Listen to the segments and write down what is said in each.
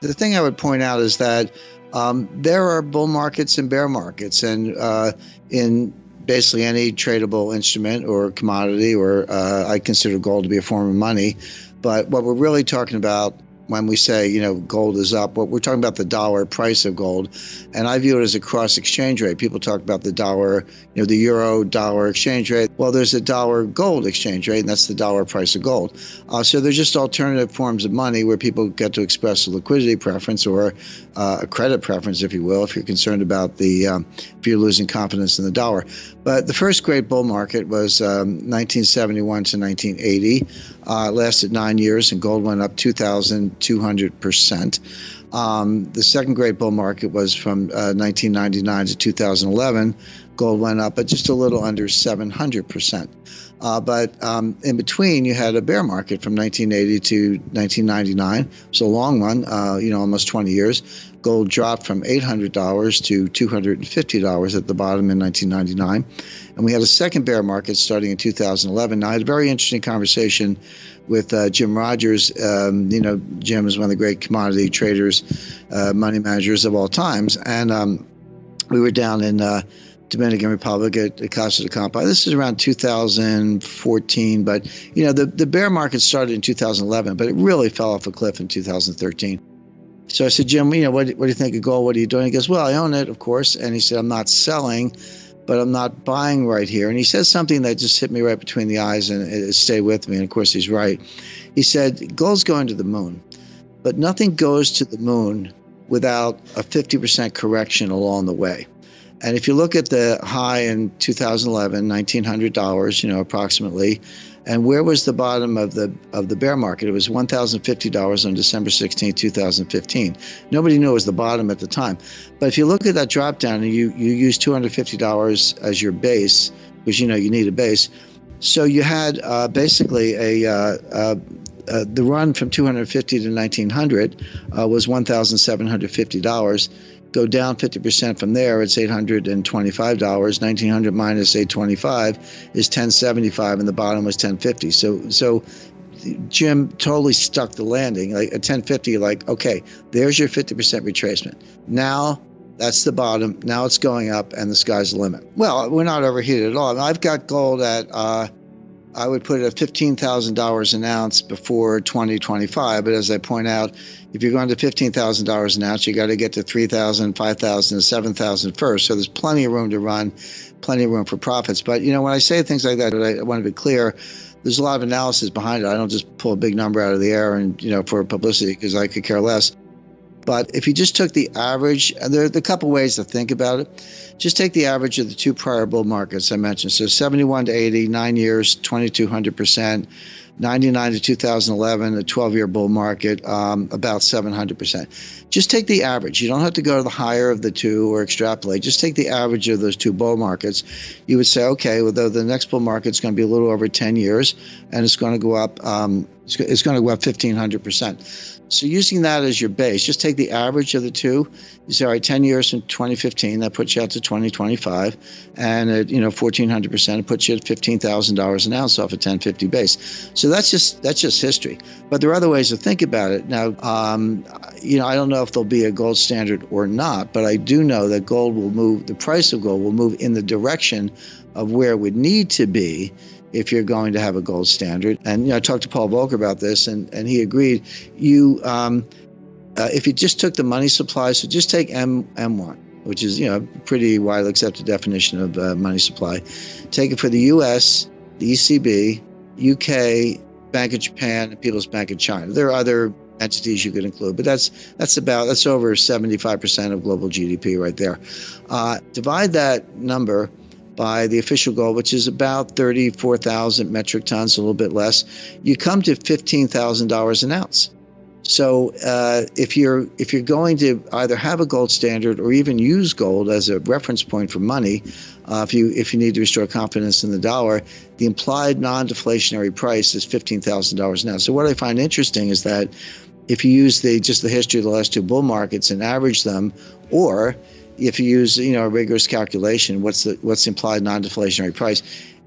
The thing I would point out is that there are bull markets and bear markets, and in basically any tradable instrument or commodity, or I consider gold to be a form of money. But what we're really talking about when we say, gold is up, what we're talking about the dollar price of gold. And I view it as a cross exchange rate. People talk about the dollar, the euro dollar exchange rate. Well, there's a dollar gold exchange rate, and that's the dollar price of gold. So they're just alternative forms of money where people get to express a liquidity preference or a credit preference, if you will, if you're concerned about if you're losing confidence in the dollar. But the first great bull market was 1971 to 1980. It lasted 9 years, and gold went up 2,200%. The second great bull market was from 1999 to 2011. Gold went up at just a little under 700%. But in between, you had a bear market from 1980 to 1999. So a long one, almost 20 years. Gold dropped from $800 to $250 at the bottom in 1999. And we had a second bear market starting in 2011. Now, I had a very interesting conversation with Jim Rogers. Jim is one of the great commodity traders, money managers of all times. And we were down in Dominican Republic at Casa de Campo. This is around 2014, but the bear market started in 2011, but it really fell off a cliff in 2013. So I said, Jim, what do you think of gold? What are you doing? He goes, well, I own it, of course. And he said, I'm not selling, but I'm not buying right here. And he said something that just hit me right between the eyes, and it stayed with me. And of course, he's right. He said, gold's going to the moon, but nothing goes to the moon without a 50% correction along the way. And if you look at the high in 2011, $1,900, approximately, and where was the bottom of the bear market? It was $1,050 on December 16, 2015. Nobody knew it was the bottom at the time. But if you look at that drop down and you use $250 as your base, because you need a base, so you had basically the run from 250 to 1900 was $1,750. Go down 50% from there, it's $825. 1900 minus 825 is 1075, and the bottom was 1050. So Jim totally stuck the landing. Like at 1050, okay, there's your 50% retracement. Now that's the bottom. Now it's going up, and the sky's the limit. Well, we're not overheated at all. I've got gold at I would put it at $15,000 an ounce before 2025. But as I point out, if you're going to $15,000 an ounce, you got to get to 3,000, 5,000, and 7,000 first. So there's plenty of room to run, plenty of room for profits. But when I say things like that, I want to be clear. There's a lot of analysis behind it. I don't just pull a big number out of the air and for publicity, because I could care less. But if you just took the average, there are a couple ways to think about it. Just take the average of the two prior bull markets I mentioned. So 71 to 80, 9 years, 2,200%. 99 to 2011, a 12-year bull market, about 700%. Just take the average. You don't have to go to the higher of the two or extrapolate. Just take the average of those two bull markets. You would say, okay, well, the next bull market is going to be a little over 10 years, and it's going to go up. It's going to go up 1,500%. So using that as your base, just take the average of the two. You say, all right, 10 years from 2015, that puts you out to 2025. And at 1,400%, it puts you at $15,000 an ounce off a 1050 base. So that's just history. But there are other ways to think about it. Now, I don't know if there'll be a gold standard or not, but I do know that gold will move, the price of gold will move in the direction of where it would need to be if you're going to have a gold standard. And I talked to Paul Volcker about this, and he agreed. If you just took the money supply, so just take M1, which is a pretty widely accepted definition of money supply. Take it for the U.S., the ECB, UK, Bank of Japan, and People's Bank of China. There are other entities you could include, but that's over 75% of global GDP right there. Divide that number by the official gold, which is about 34,000 metric tons, a little bit less, you come to $15,000 an ounce. So if you're going to either have a gold standard or even use gold as a reference point for money, if you need to restore confidence in the dollar, the implied non-deflationary price is $15,000 an ounce. So what I find interesting is that if you use just the history of the last two bull markets and average them, or if you use a rigorous calculation, what's the implied non-deflationary price,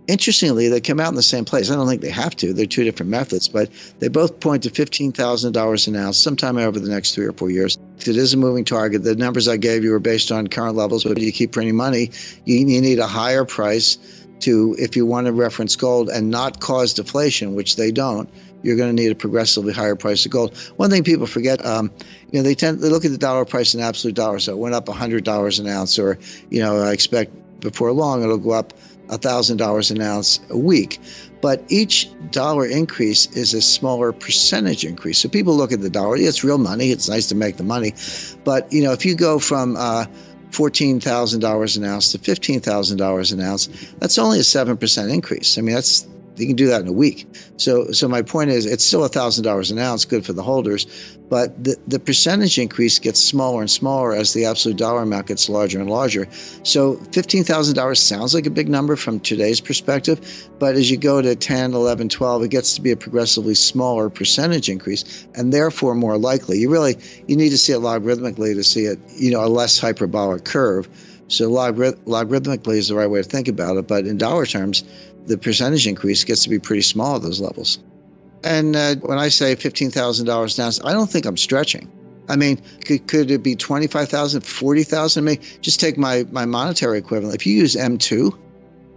Interestingly, they come out in the same place. I don't think they have to. They're two different methods, but they both point to $15,000 an ounce sometime over the next 3 or 4 years. It is a moving target. The numbers I gave you are based on current levels, but if you keep printing money, you need a higher price to, if you want to reference gold and not cause deflation, which they don't, you're going to need a progressively higher price of gold. One thing people forget, they look at the dollar price in absolute dollars. So it went up $100 an ounce, or, I expect before long it'll go up $1,000 an ounce a week. But each dollar increase is a smaller percentage increase. So people look at the dollar. Yeah, it's real money. It's nice to make the money. But, if you go from $14,000 an ounce to $15,000 an ounce, that's only a 7% increase. I mean, you can do that in a week. So my point is, it's still $1,000 an ounce, good for the holders, but the percentage increase gets smaller and smaller as the absolute dollar amount gets larger and larger. So $15,000 sounds like a big number from today's perspective, but as you go to 10, 11, 12, it gets to be a progressively smaller percentage increase, and therefore more likely. You need to see it logarithmically to see it, a less hyperbolic curve. So logarithmically is the right way to think about it, but in dollar terms, the percentage increase gets to be pretty small at those levels. And when I say $15,000 an ounce, I don't think I'm stretching. I mean, could it be 25,000, 40,000? I mean, just take my monetary equivalent. If you use M2,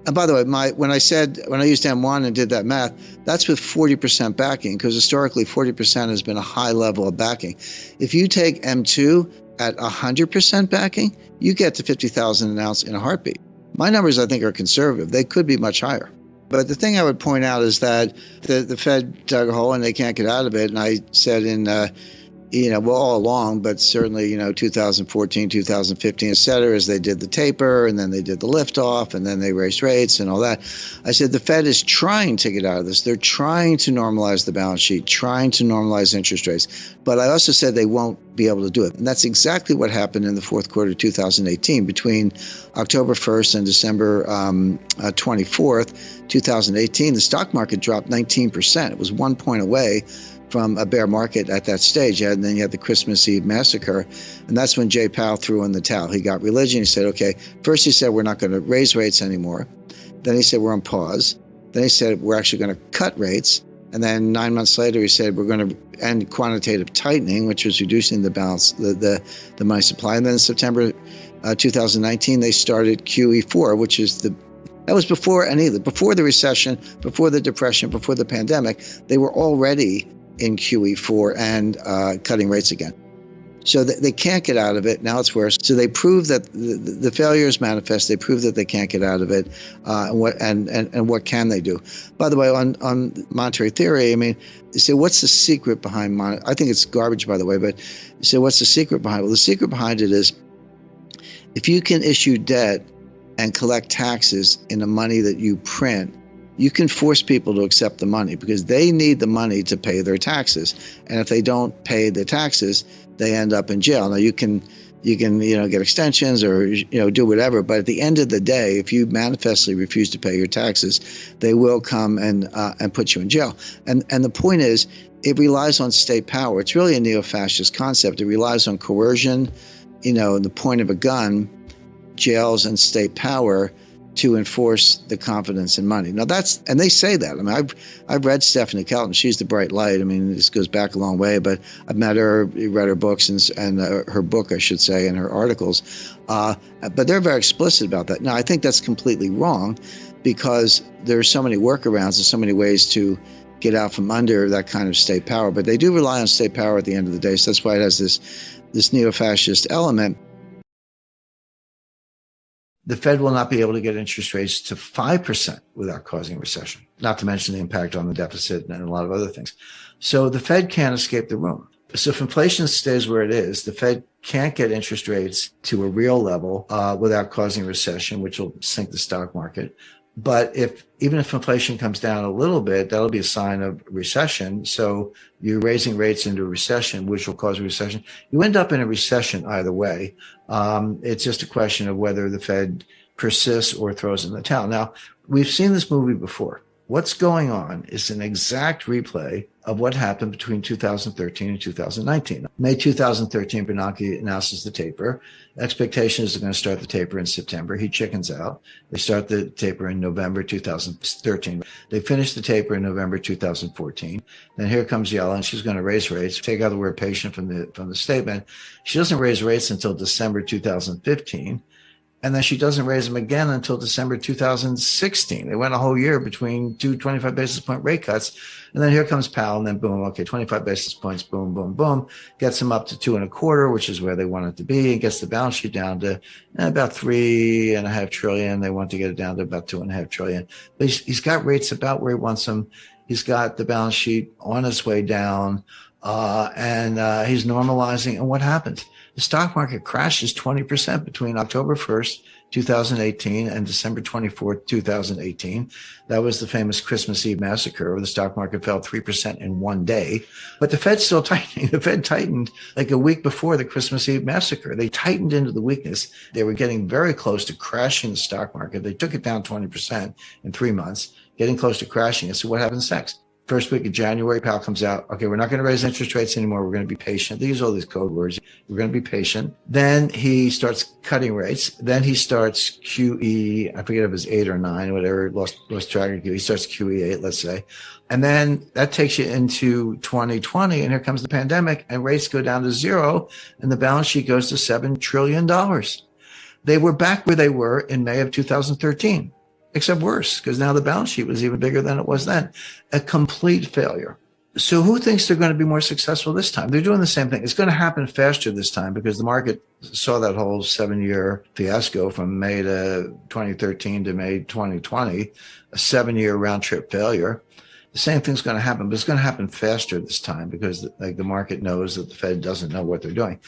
and by the way, when I used M1 and did that math, that's with 40% backing, because historically 40% has been a high level of backing. If you take M2 at 100% backing, you get to 50,000 an ounce in a heartbeat. My numbers, I think, are conservative. They could be much higher. But the thing I would point out is that the Fed dug a hole and they can't get out of it. And I said all along, but certainly, 2014, 2015, et cetera, as they did the taper and then they did the liftoff and then they raised rates and all that. I said the Fed is trying to get out of this. They're trying to normalize the balance sheet, trying to normalize interest rates. But I also said they won't be able to do it. And that's exactly what happened in the fourth quarter of 2018. Between October 1st and December 24th, 2018, the stock market dropped 19%. It was 1 point away from a bear market at that stage. And then you had the Christmas Eve massacre. And that's when Jay Powell threw in the towel. He got religion. He said, okay, first he said, we're not going to raise rates anymore. Then he said, we're on pause. Then he said, we're actually going to cut rates. And then 9 months later, he said, we're going to end quantitative tightening, which was reducing the balance, the money supply. And then in September 2019, they started QE4, which is that was before before the recession, before the depression, before the pandemic. They were already in QE4 and cutting rates again. So they can't get out of it. Now it's worse. So they prove that the failure is manifest. They prove that they can't get out of it. And what can they do? By the way, on monetary theory, I mean, you say, what's the secret behind I think it's garbage, by the way, but you say, what's the secret behind it? Well, the secret behind it is if you can issue debt and collect taxes in the money that you print, you can force people to accept the money because they need the money to pay their taxes. And if they don't pay the taxes, they end up in jail. Now you can get extensions or do whatever, but at the end of the day, if you manifestly refuse to pay your taxes, they will come and put you in jail. And the point is, it relies on state power. It's really a neo-fascist concept. It relies on coercion, the point of a gun, jails, and state power to enforce the confidence in money. Now and they say that. I mean, I've read Stephanie Kelton. She's the bright light. I mean, this goes back a long way, but I've met her, read her books and her book, I should say, and her articles. But they're very explicit about that. Now, I think that's completely wrong because there are so many workarounds and so many ways to get out from under that kind of state power. But they do rely on state power at the end of the day. So that's why it has this neo-fascist element. The Fed will not be able to get interest rates to 5% without causing a recession, not to mention the impact on the deficit and a lot of other things. So the Fed can't escape the room. So if inflation stays where it is, the Fed can't get interest rates to a real level without causing a recession, which will sink the stock market. But even if inflation comes down a little bit, that'll be a sign of recession. So you're raising rates into a recession, which will cause a recession. You end up in a recession either way. It's just a question of whether the Fed persists or throws in the towel. Now, we've seen this movie before. What's going on is an exact replay of what happened between 2013 and 2019. May 2013, Bernanke announces the taper. Expectation is they're going to start the taper in September. He chickens out. They start the taper in November 2013. They finish the taper in November 2014. Then here comes Yellen. She's going to raise rates. Take out the word patient from the statement. She doesn't raise rates until December 2015. And then she doesn't raise them again until December 2016. They went a whole year between two 25 basis point rate cuts. And then here comes Powell, and then boom, okay, 25 basis points, boom, boom, boom, gets them up to 2.25, which is where they want it to be, and gets the balance sheet down to about $3.5 trillion. They want to get it down to about $2.5 trillion. But he's got rates about where he wants them. He's got the balance sheet on its way down, and he's normalizing. And what happens? The stock market crashes 20% between October 1st, 2018 and December 24th, 2018. That was the famous Christmas Eve massacre where the stock market fell 3% in one day. But the Fed's still tightening. The Fed tightened like a week before the Christmas Eve massacre. They tightened into the weakness. They were getting very close to crashing the stock market. They took it down 20% in 3 months, getting close to crashing it. So what happens next? First week of January, Powell comes out. Okay, we're not going to raise interest rates anymore. We're going to be patient. These are all these code words. We're going to be patient. Then he starts cutting rates. Then he starts QE. I forget if it was 8 or 9, whatever. Lost track of QE. He starts QE 8, let's say. And then that takes you into 2020. And here comes the pandemic, and rates go down to 0. And the balance sheet goes to $7 trillion. They were back where they were in May of 2013. Except worse, because now the balance sheet was even bigger than it was then. A complete failure. So who thinks they're going to be more successful this time? They're doing the same thing. It's going to happen faster this time because the market saw that whole 7-year fiasco from May to 2013 to May 2020, a 7-year round trip failure. The same thing's going to happen, but it's going to happen faster this time because the market knows that the Fed doesn't know what they're doing.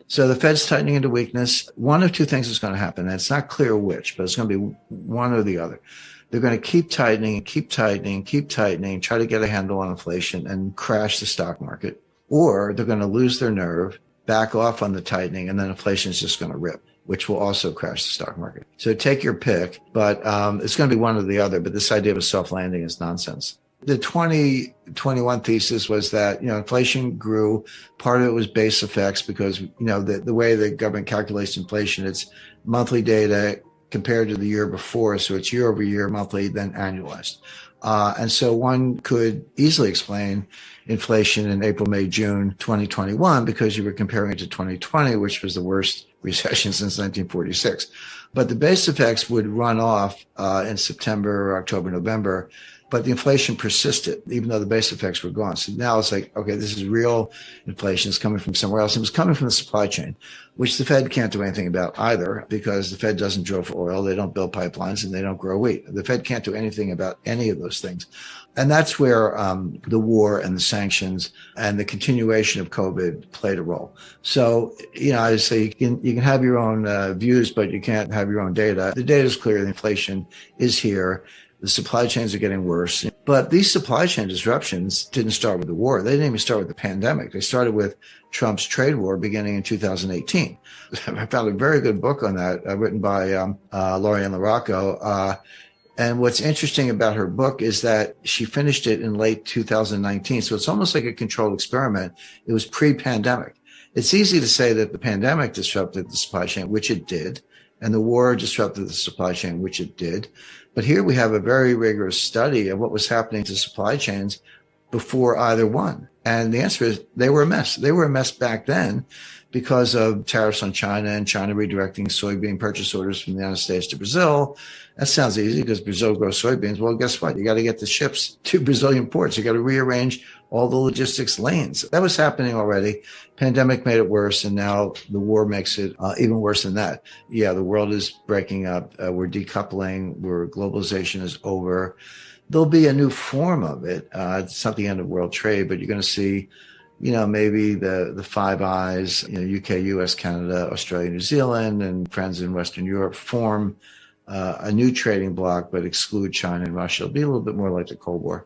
So the Fed's tightening into weakness. One of two things is going to happen. And it's not clear which, but it's going to be one or the other. They're going to keep tightening, try to get a handle on inflation and crash the stock market. Or they're going to lose their nerve, back off on the tightening, and then inflation is just going to rip, which will also crash the stock market. So take your pick, but it's going to be one or the other. But this idea of a soft landing is nonsense. The 2021 thesis was that, inflation grew. Part of it was base effects because, the way the government calculates inflation, it's monthly data compared to the year before. So it's year over year, monthly, then annualized. And so one could easily explain inflation in April, May, June 2021 because you were comparing it to 2020, which was the worst recession since 1946. But the base effects would run off in September, October, November. But the inflation persisted, even though the base effects were gone. So now it's like, okay, this is real inflation. It's coming from somewhere else. It was coming from the supply chain, which the Fed can't do anything about either because the Fed doesn't drill for oil. They don't build pipelines and they don't grow wheat. The Fed can't do anything about any of those things. And that's where the war and the sanctions and the continuation of COVID played a role. So, I say you can have your own views, but you can't have your own data. The data is clear. The inflation is here. The supply chains are getting worse. But these supply chain disruptions didn't start with the war. They didn't even start with the pandemic. They started with Trump's trade war beginning in 2018. I found a very good book on that written by Lorianne LaRocco. And what's interesting about her book is that she finished it in late 2019. So it's almost like a controlled experiment. It was pre-pandemic. It's easy to say that the pandemic disrupted the supply chain, which it did, and the war disrupted the supply chain, which it did. But here we have a very rigorous study of what was happening to supply chains before either one. And the answer is they were a mess. They were a mess back then because of tariffs on China and China redirecting soybean purchase orders from the United States to Brazil. That sounds easy because Brazil grows soybeans. Well, guess what? You got to get the ships to Brazilian ports. You got to rearrange all the logistics lanes. That was happening already. Pandemic made it worse, and now the war makes it even worse than that. Yeah, the world is breaking up. We're decoupling. Globalization is over. There'll be a new form of it. It's not the end of world trade, but you're going to see, maybe the Five Eyes, UK, US, Canada, Australia, New Zealand, and friends in Western Europe form a new trading bloc, but exclude China and Russia. It'll be a little bit more like the Cold War.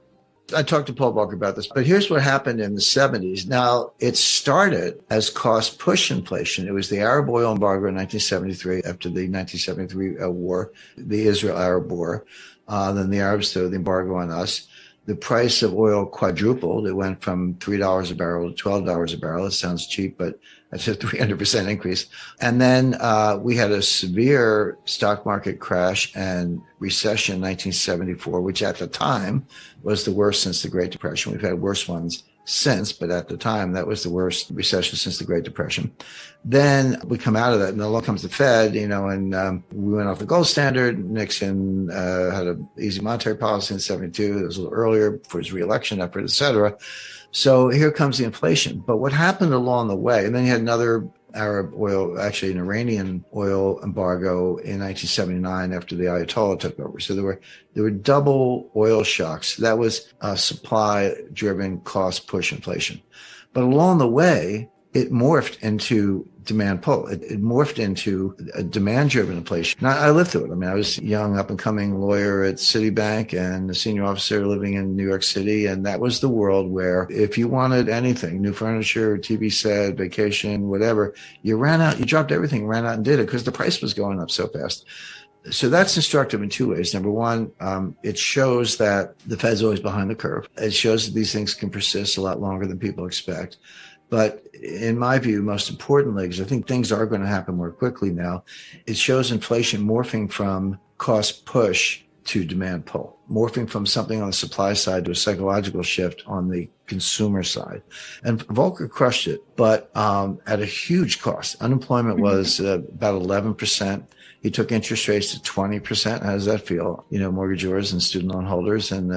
I talked to Paul Volcker about this, but here's what happened in the 70s. Now, it started as cost push inflation. It was the Arab oil embargo in 1973, after the 1973 war, the Israel-Arab war. Then the Arabs threw the embargo on us. the price of oil quadrupled. It went from $3 a barrel to $12 a barrel. It sounds cheap, but that's a 300% increase. And then we had a severe stock market crash and recession in 1974, which at the time was the worst since the Great Depression. We've had worse ones since, but at the time, that was the worst recession since the Great Depression. Then we come out of that, and along comes the Fed, and we went off the gold standard. Nixon had an easy monetary policy in 72. It was a little earlier for his reelection effort, et cetera. So here comes the inflation. But what happened along the way, and then you had another Arab oil, actually an Iranian oil embargo in 1979 after the Ayatollah took over. So there were double oil shocks. That was supply-driven cost push inflation. But along the way, it morphed into demand pull. It morphed into a demand-driven inflation. Now, I lived through it. I mean, I was a young, up-and-coming lawyer at Citibank and a senior officer living in New York City. And that was the world where if you wanted anything, new furniture, TV set, vacation, whatever, you ran out, you dropped everything, ran out and did it because the price was going up so fast. So that's instructive in two ways. Number one, it shows that the Fed's always behind the curve. It shows that these things can persist a lot longer than people expect. But in my view, most importantly, because I think things are going to happen more quickly now, it shows inflation morphing from cost push to demand pull, morphing from something on the supply side to a psychological shift on the consumer side. And Volcker crushed it, but at a huge cost. Unemployment was about 11%. He took interest rates to 20%. How does that feel? Mortgagors and student loan holders and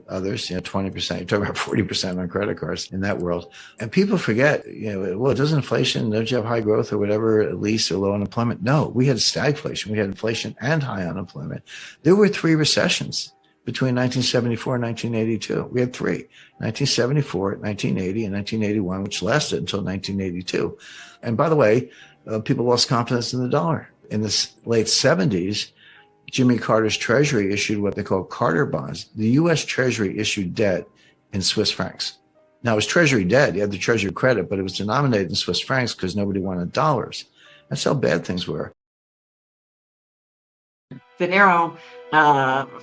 others, 20%. You're talking about 40% on credit cards in that world. And people forget, well, doesn't inflation, don't you have high growth or whatever, at least, or low unemployment? No, we had stagflation. We had inflation and high unemployment. There were 3 recessions between 1974 and 1982. We had 3, 1974, 1980, and 1981, which lasted until 1982. And by the way, people lost confidence in the dollar. In the late 70s, Jimmy Carter's Treasury issued what they call Carter bonds. The U.S. Treasury issued debt in Swiss francs. Now, it was Treasury debt. You had the Treasury credit, but it was denominated in Swiss francs because nobody wanted dollars. That's how bad things were. The narrow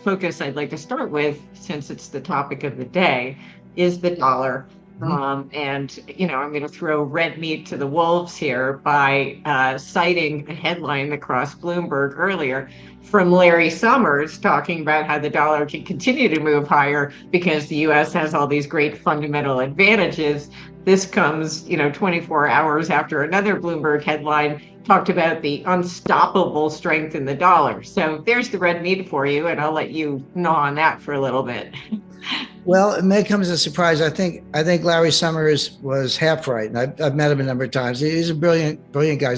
focus I'd like to start with, since it's the topic of the day, is the dollar. And, I'm going to throw red meat to the wolves here by citing a headline across Bloomberg earlier from Larry Summers talking about how the dollar can continue to move higher because the U.S. has all these great fundamental advantages. This comes, 24 hours after another Bloomberg headline talked about the unstoppable strength in the dollar. So there's the red meat for you, and I'll let you gnaw on that for a little bit. Well, it may come as a surprise. I think Larry Summers was half right, and I've met him a number of times. He's a brilliant guy.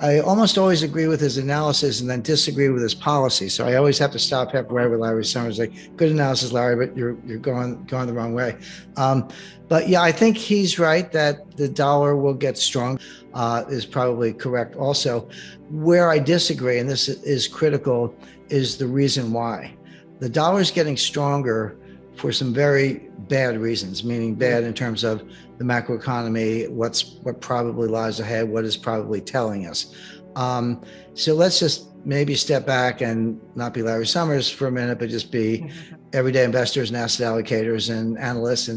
I almost always agree with his analysis and then disagree with his policy. So I always have to stop halfway with Larry Summers. Like, good analysis, Larry, but you're going the wrong way. But yeah, I think he's right that the dollar will get strong. Is probably correct. Also, where I disagree, and this is critical, is the reason why. The dollar's getting stronger for some very bad reasons, meaning bad in terms of the macroeconomy, what probably lies ahead, what is probably telling us. So let's just maybe step back and not be Larry Summers for a minute, but just be everyday investors and asset allocators and analysts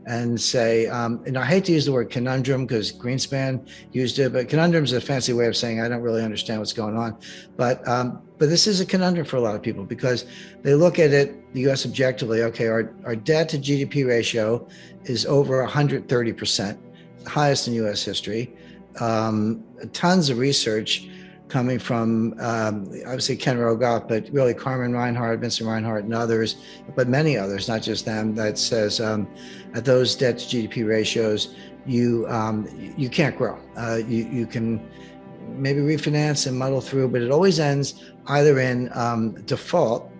and say, and I hate to use the word conundrum because Greenspan used it, but conundrum is a fancy way of saying I don't really understand what's going on. But this is a conundrum for a lot of people because they look at it, the U.S. objectively, okay, our debt to GDP ratio is over 130%, highest in U.S. history. Tons of research coming from, obviously Ken Rogoff, but really Carmen Reinhart, Vincent Reinhart, and others, but many others, not just them, that says at those debt to GDP ratios, you can't grow. You can maybe refinance and muddle through, but it always ends either in default,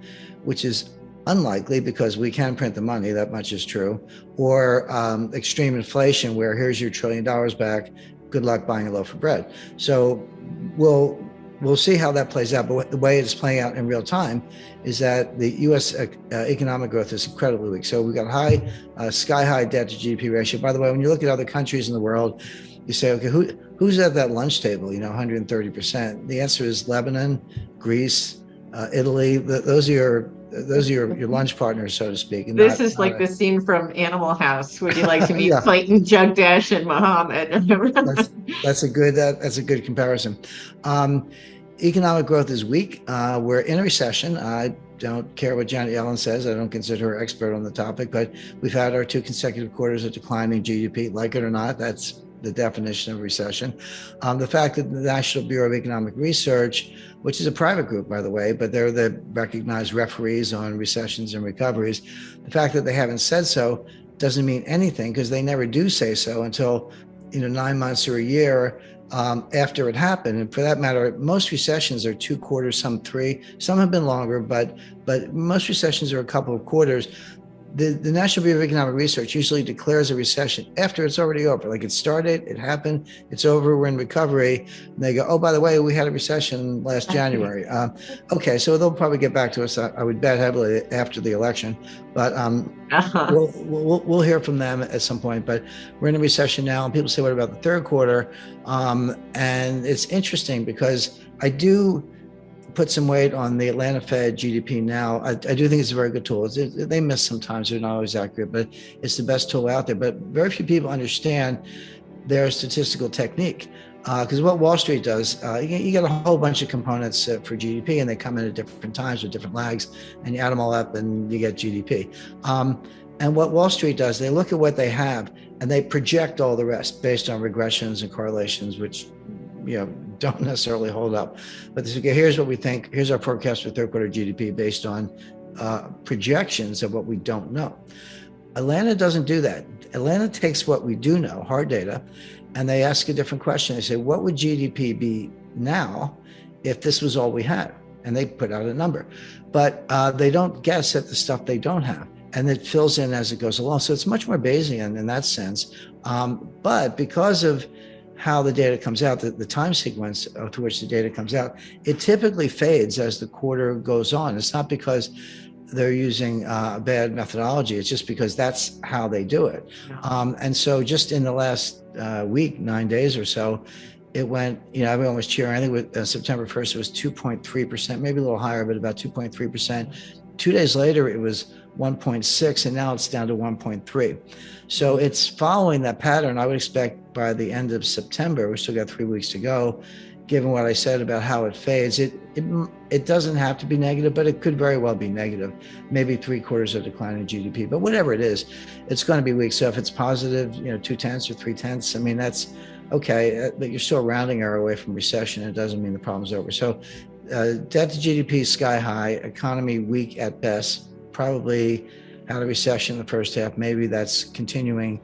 which is unlikely because we can print the money, that much is true, or extreme inflation where here's your $1 trillion back, good luck buying a loaf of bread. So we'll see how that plays out. But the way it's playing out in real time is that the U.S. economic growth is incredibly weak. So we've got high, sky high debt to GDP ratio. By the way, when you look at other countries in the world, you say, okay, who's at that lunch table, 130%? The answer is Lebanon, Greece, Italy. Those are your those are your lunch partners, so to speak, and This not, is like the scene from Animal House. Would you like to meet yeah. Clayton, Jugdash, and Muhammad? That's that's a good comparison. Um, Economic growth is weak. We're in a recession. I don't care what Janet Yellen says. I don't consider her expert on the topic, but we've had our 2 consecutive quarters of declining GDP. Like it or not, that's the definition of recession. The fact that the National Bureau of Economic Research, which is a private group, by the way, but they're the recognized referees on recessions and recoveries, the fact that they haven't said so doesn't mean anything, because they never do say so until 9 months or a year after it happened. And for that matter, most recessions are 2 quarters, some 3, some have been longer, but most recessions are a couple of quarters. The National Bureau of Economic Research usually declares a recession after it's already over. Like, it started, it happened, it's over, we're in recovery. And they go, oh, by the way, we had a recession last January. Okay, so they'll probably get back to us, I would bet heavily, after the election. But we'll hear from them at some point. But we're in a recession now, and people say, what about the third quarter? And it's interesting because I do put some weight on the Atlanta Fed GDP now. I do think it's a very good tool. They miss sometimes, they're not always accurate, but it's the best tool out there. But very few people understand their statistical technique. Because what Wall Street does, you get a whole bunch of components for GDP, and they come in at different times with different lags, and you add them all up and you get GDP. And what Wall Street does, they look at what they have and they project all the rest based on regressions and correlations, which don't necessarily hold up. But they say, okay, here's what we think. Here's our forecast for third quarter GDP based on projections of what we don't know. Atlanta doesn't do that. Atlanta takes what we do know, hard data, and they ask a different question. They say, what would GDP be now if this was all we had? And they put out a number. But they don't guess at the stuff they don't have. And it fills in as it goes along. So it's much more Bayesian in that sense. But because of how the data comes out, the time sequence to which the data comes out, it typically fades as the quarter goes on. It's not because they're using bad methodology. It's just because that's how they do it. And so just in the last week, 9 days or so, it went, everyone was cheering. I think with September 1st, it was 2.3%, maybe a little higher, but about 2.3%. 2 days later, it was 1.6, and now it's down to 1.3. So it's following that pattern. I would expect by the end of September, we still got 3 weeks to go, given what I said about how it fades, it doesn't have to be negative, but it could very well be negative, maybe 3 quarters of decline in GDP. But whatever it is, it's going to be weak. So if it's positive, 0.2 or 0.3, I mean, that's okay, but you're still a rounding error away from recession. It doesn't mean the problem's over. So debt to GDP sky high, economy weak at best, probably out of recession in the first half. Maybe that's continuing.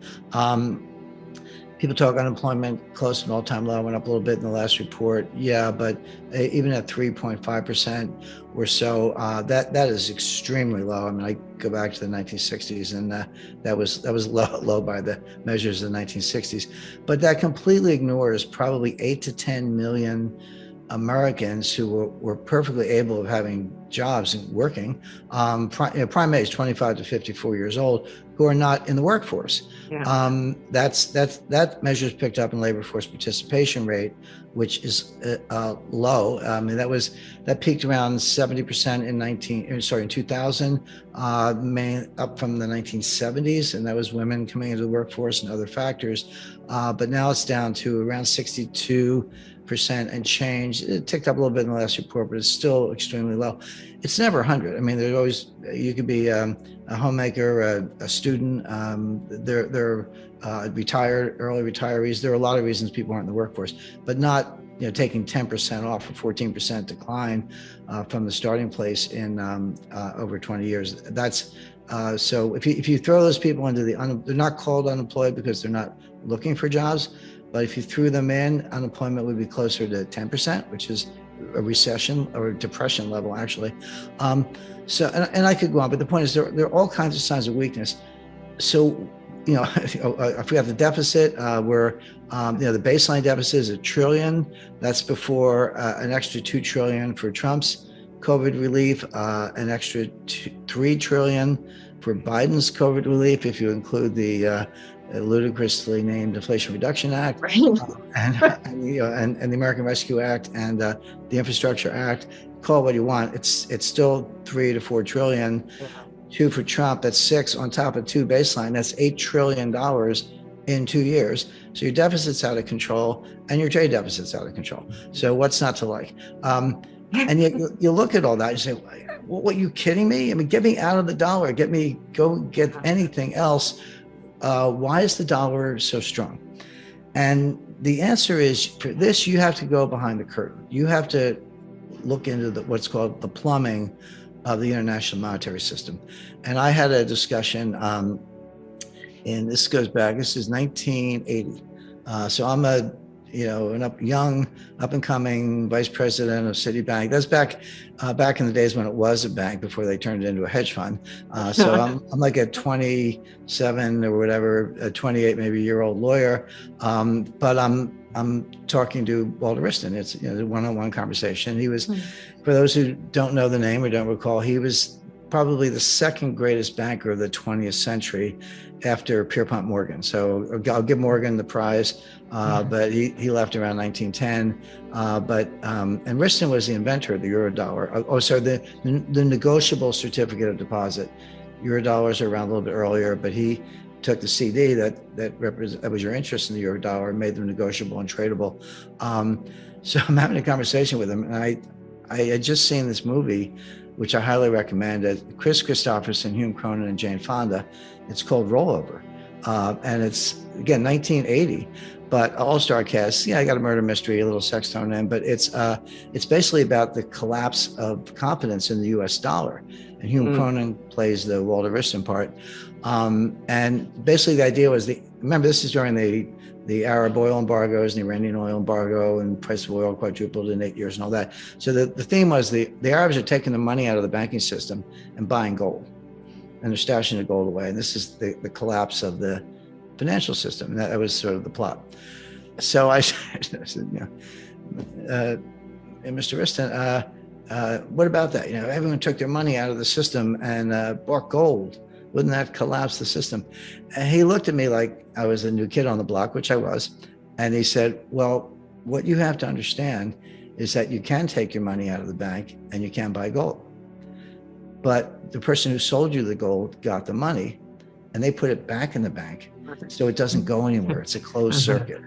People talk unemployment close to an all-time low, went up a little bit in the last report. Yeah, but even at 3.5% or so, that is extremely low. I mean, I go back to the 1960s, and that was low by the measures of the 1960s. But that completely ignores probably 8 to 10 million Americans who were perfectly able of having jobs and working, prime age 25 to 54 years old, who are not in the workforce. Yeah. That measure is picked up in labor force participation rate, which is low. I mean, that peaked around 70% in 2000, up from the 1970s, and that was women coming into the workforce and other factors. But now it's down to around 62% and change. It ticked up a little bit in the last report, but it's still extremely low. It's never 100. I mean, there's always, you could be a homemaker, a student, they're retired, early retirees. There are a lot of reasons people aren't in the workforce, but not taking 10% off or 14% decline from the starting place in over 20 years. That's so if you throw those people into they're not called unemployed because they're not looking for jobs, but if you threw them in, unemployment would be closer to 10%, which is a recession or a depression level, actually. So, and I could go on, but the point is there are all kinds of signs of weakness. So, I forgot the deficit, where, the baseline deficit is $1 trillion. That's before an extra $2 trillion for Trump's COVID relief, an extra $3 trillion for Biden's COVID relief, if you include the ludicrously named Inflation Reduction Act, right. and the American Rescue Act and the Infrastructure Act. call it what you want. It's still 3 to 4 trillion. Yeah. 2 for Trump, that's 6 on top of 2 baseline. That's $8 trillion in 2 years. So your deficit's out of control and your trade deficit's out of control. So what's not to like? And yet you look at all that and say, what, are you kidding me? I mean, get me out of the dollar, go get anything else. Why is the dollar so strong? And the answer is, for this, you have to go behind the curtain. You have to look into what's called the plumbing of the international monetary system. And I had a discussion, and this goes back, this is 1980. So I'm an young, up and coming vice president of Citibank. That's back in the days when it was a bank before they turned it into a hedge fund. So I'm like a 27 or whatever, a 28 maybe year old lawyer. But I'm talking to Walter Wriston. It's a one-on-one conversation. He was, for those who don't know the name or don't recall, he was probably the second greatest banker of the 20th century after Pierpont Morgan. So I'll give Morgan the prize, but he left around 1910. And Wriston was the inventor of the Eurodollar. The negotiable certificate of deposit. Eurodollars are around a little bit earlier, but he took the CD that was your interest in the Eurodollar and made them negotiable and tradable. So I'm having a conversation with him, and I had just seen this movie, which I highly recommend. Chris Christopherson, Hume Cronin, and Jane Fonda. It's called Rollover, and it's again 1980, but all-star cast. Yeah, I got a murder mystery, a little sex thrown in, but it's basically about the collapse of confidence in the U.S. dollar. And Hume Cronin plays the Walter Wriston part, and basically the idea was remember this is during the Arab oil embargoes and the Iranian oil embargo, and price of oil quadrupled in 8 years and all that. So the theme was the Arabs are taking the money out of the banking system and buying gold, and they're stashing the gold away. And this is the collapse of the financial system. And that was sort of the plot. So I said, Mr. Wriston, what about that? Everyone took their money out of the system and bought gold. Wouldn't that collapse the system? And he looked at me like I was a new kid on the block, which I was. And he said, well, what you have to understand is that you can take your money out of the bank and you can buy gold. But the person who sold you the gold got the money and they put it back in the bank. So it doesn't go anywhere. It's a closed circuit.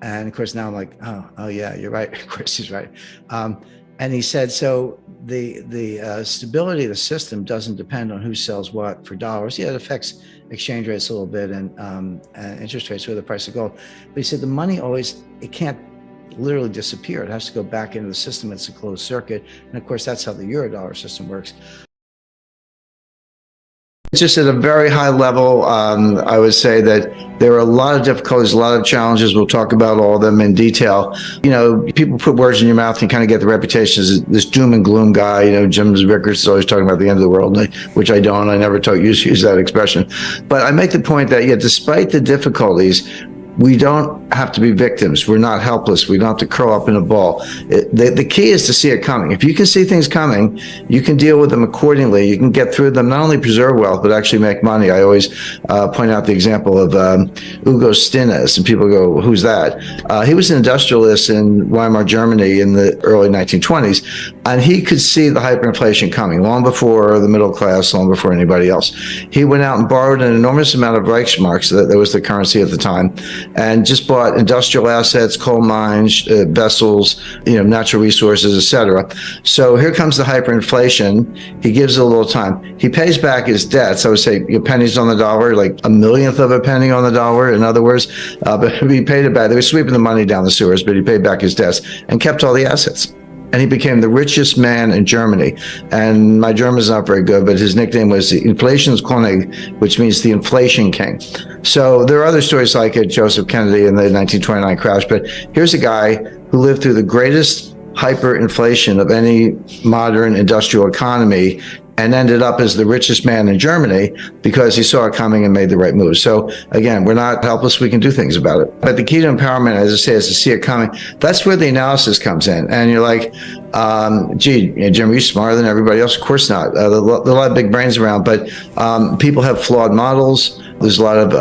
And of course, now I'm like, oh yeah, you're right. Of course he's right. And he said, so the stability of the system doesn't depend on who sells what for dollars. Yeah, it affects exchange rates a little bit and interest rates or the price of gold. But he said the money it can't literally disappear. It has to go back into the system. It's a closed circuit. And of course, that's how the Eurodollar system works. Just at a very high level, I would say that there are a lot of difficulties, a lot of challenges. We'll talk about all of them in detail. People put words in your mouth and kind of get the reputation as this doom and gloom guy. Jim Rickards is always talking about the end of the world, which I don't. I never use that expression. But I make the point that, despite the difficulties, we don't have to be victims. We're not helpless. We don't have to curl up in a ball. The key is to see it coming. If you can see things coming, you can deal with them accordingly. You can get through them, not only preserve wealth, but actually make money. I always point out the example of Hugo Stinnes, and people go, who's that? He was an industrialist in Weimar, Germany in the early 1920s, and he could see the hyperinflation coming long before the middle class, long before anybody else. He went out and borrowed an enormous amount of Reichsmarks, that was the currency at the time, and just bought industrial assets, coal mines, vessels, natural resources, etc. So here comes the hyperinflation. He gives it a little time. He pays back his debts. I would say pennies on the dollar, like a millionth of a penny on the dollar, in other words. But he paid it back. They were sweeping the money down the sewers, but he paid back his debts and kept all the assets. And he became the richest man in Germany. And my German's not very good, but his nickname was the Inflationskönig, which means the inflation king. So there are other stories like it, Joseph Kennedy in the 1929 crash, but here's a guy who lived through the greatest hyperinflation of any modern industrial economy and ended up as the richest man in Germany because he saw it coming and made the right move. So again, we're not helpless. We can do things about it. But the key to empowerment, as I say, is to see it coming. That's where the analysis comes in. And you're like, Jim, are you smarter than everybody else? Of course not. There are a lot of big brains around, but people have flawed models. There's a lot of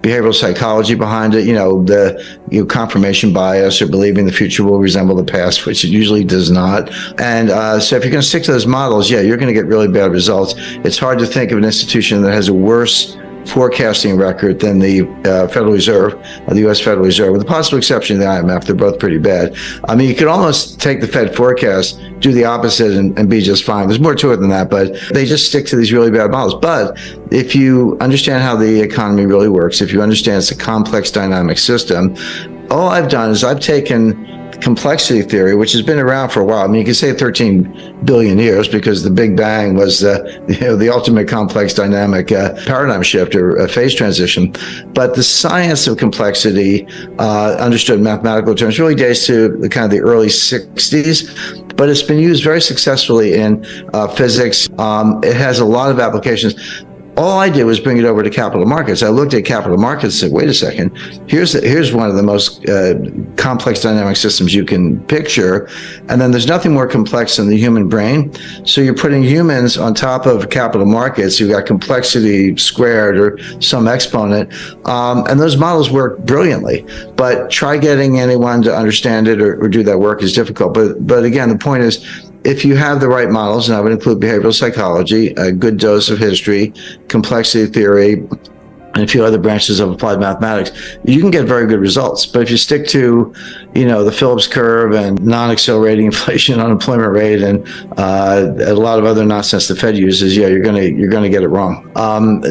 behavioral psychology behind it, the confirmation bias or believing the future will resemble the past, which it usually does not. And so if you're going to stick to those models, you're going to get really bad results. It's hard to think of an institution that has a worse forecasting record than the Federal Reserve, the U.S. Federal Reserve, with the possible exception of the IMF. They're both pretty bad. I mean, you could almost take the Fed forecast, do the opposite, and be just fine. There's more to it than that, but they just stick to these really bad models. But if you understand how the economy really works, if you understand it's a complex dynamic system, all I've done is I've taken complexity theory, which has been around for a while. I mean, you could say 13 billion years because the Big Bang was the ultimate complex dynamic paradigm shift or phase transition. But the science of complexity, understood in mathematical terms, really dates to the kind of the early 60s. But it's been used very successfully in physics. It has a lot of applications. All I did was bring it over to capital markets. I looked at capital markets and said, wait a second, here's one of the most complex dynamic systems you can picture. And then there's nothing more complex than the human brain. So you're putting humans on top of capital markets. You've got complexity squared or some exponent. And those models work brilliantly. But try getting anyone to understand it or do that work is difficult. But again, the point is, if you have the right models, and I would include behavioral psychology, a good dose of history, complexity theory, and a few other branches of applied mathematics, you can get very good results. But if you stick to, the Phillips curve and non-accelerating inflation, unemployment rate, and a lot of other nonsense the Fed uses, you're gonna get it wrong.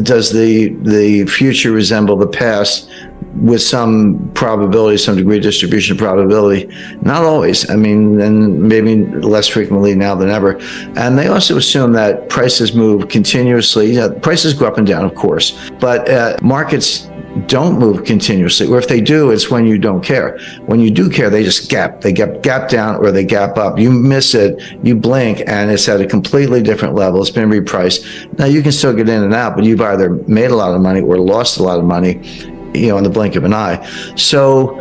Does the future resemble the past? With some probability, some degree of distribution of probability. Not always. I mean, and maybe less frequently now than ever. And they also assume that prices move continuously. Prices go up and down, of course, but markets don't move continuously. Or if they do, it's when you don't care. When you do care, they just gap. They gap down or they gap up. You miss it, you blink, and it's at a completely different level. It's been repriced. Now, you can still get in and out, but you've either made a lot of money or lost a lot of money in the blink of an eye. So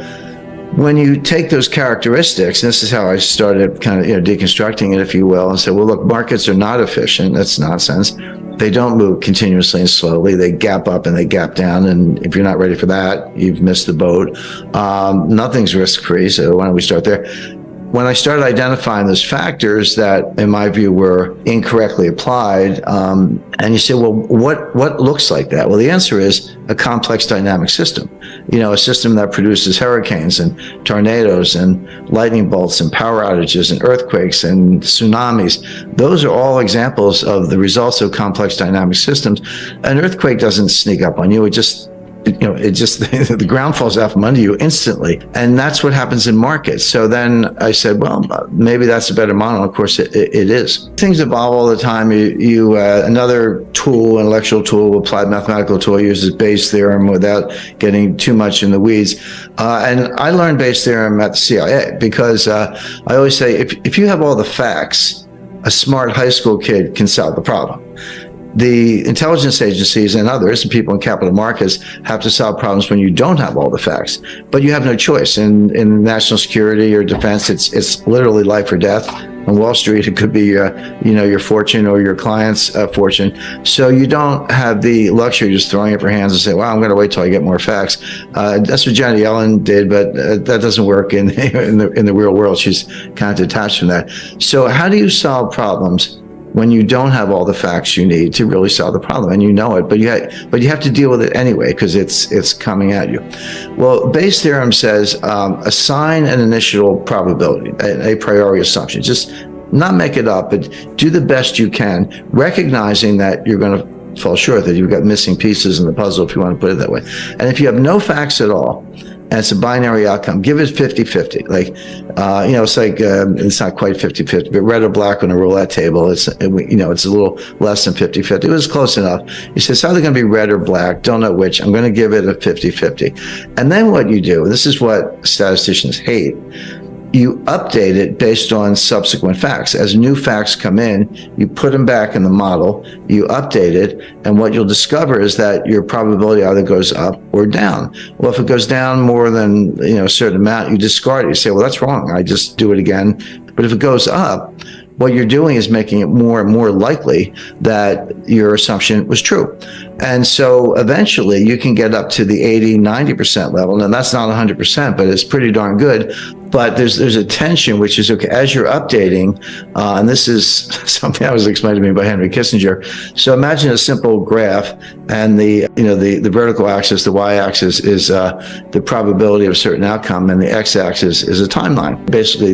when you take those characteristics, and this is how I started kind of deconstructing it, if you will, and say, well, look, markets are not efficient. That's nonsense. They don't move continuously and slowly. They gap up and they gap down. And if you're not ready for that, you've missed the boat. Nothing's risk-free. So why don't we start there? When I started identifying those factors that, in my view, were incorrectly applied, and you say, well, what looks like that? Well, the answer is a complex dynamic system. A system that produces hurricanes and tornadoes and lightning bolts and power outages and earthquakes and tsunamis. Those are all examples of the results of complex dynamic systems. An earthquake doesn't sneak up on you. It just the ground falls out from under you instantly. And that's what happens in markets. So then I said, well, maybe that's a better model. Of course, it is. Things evolve all the time. Another tool, intellectual tool, applied mathematical tool, uses Bayes' theorem without getting too much in the weeds. And I learned Bayes' theorem at the CIA because I always say, if you have all the facts, a smart high school kid can solve the problem. The intelligence agencies and others, and people in capital markets, have to solve problems when you don't have all the facts. But you have no choice. In national security or defense, it's literally life or death. On Wall Street, it could be your fortune or your client's fortune. So you don't have the luxury of just throwing up your hands and say, well, I'm going to wait till I get more facts. That's what Janet Yellen did, but that doesn't work in the real world. She's kind of detached from that. So how do you solve problems when you don't have all the facts you need to really solve the problem, and you know it, but you have to deal with it anyway because it's coming at you? Well, Bayes' theorem says assign an initial probability, a priori assumption. Just not make it up, but do the best you can, recognizing that you're going to fall short, that you've got missing pieces in the puzzle, if you want to put it that way. And if you have no facts at all, and it's a binary outcome, give it 50-50. It's like, it's not quite 50-50, but red or black on a roulette table, it's a little less than 50-50. It was close enough. You say, it's either going to be red or black, don't know which, I'm going to give it a 50-50. And then what you do, this is what statisticians hate, you update it based on subsequent facts. As new facts come in, you put them back in the model, you update it, and what you'll discover is that your probability either goes up or down. Well, if it goes down more than a certain amount, you discard it. You say, well, that's wrong. I just do it again. But if it goes up, what you're doing is making it more and more likely that your assumption was true. And so eventually you can get up to the 80, 90% level. Now that's not 100%, but it's pretty darn good. But there's a tension, which is, okay, as you're updating, and this is something that was explained to me by Henry Kissinger. So imagine a simple graph, and the vertical axis, the y-axis, is the probability of a certain outcome, and the x-axis is a timeline. Basically,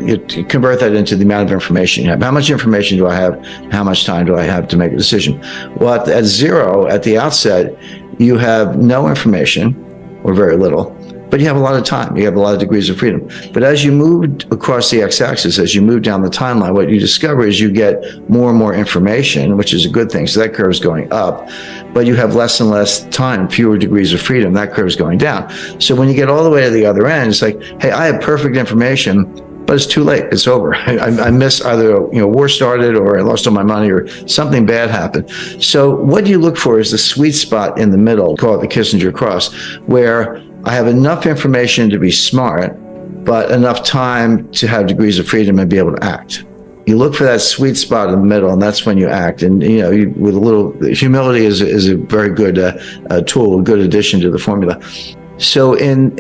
you convert that into the amount of information you have. How much information do I have? How much time do I have to make a decision? Well, at zero, at the outset, you have no information, or very little. But you have a lot of time. You have a lot of degrees of freedom. But as you move across the x-axis, as you move down the timeline, what you discover is you get more and more information, which is a good thing. So that curve is going up, but you have less and less time, fewer degrees of freedom. That curve is going down. So when you get all the way to the other end, it's like, hey, I have perfect information, but it's too late. It's over. I miss either, war started, or I lost all my money, or something bad happened. So what you look for is the sweet spot in the middle, call it the Kissinger cross, where I have enough information to be smart, but enough time to have degrees of freedom and be able to act. You look for that sweet spot in the middle, and that's when you act. And with a little humility is a very good tool, a good addition to the formula. So in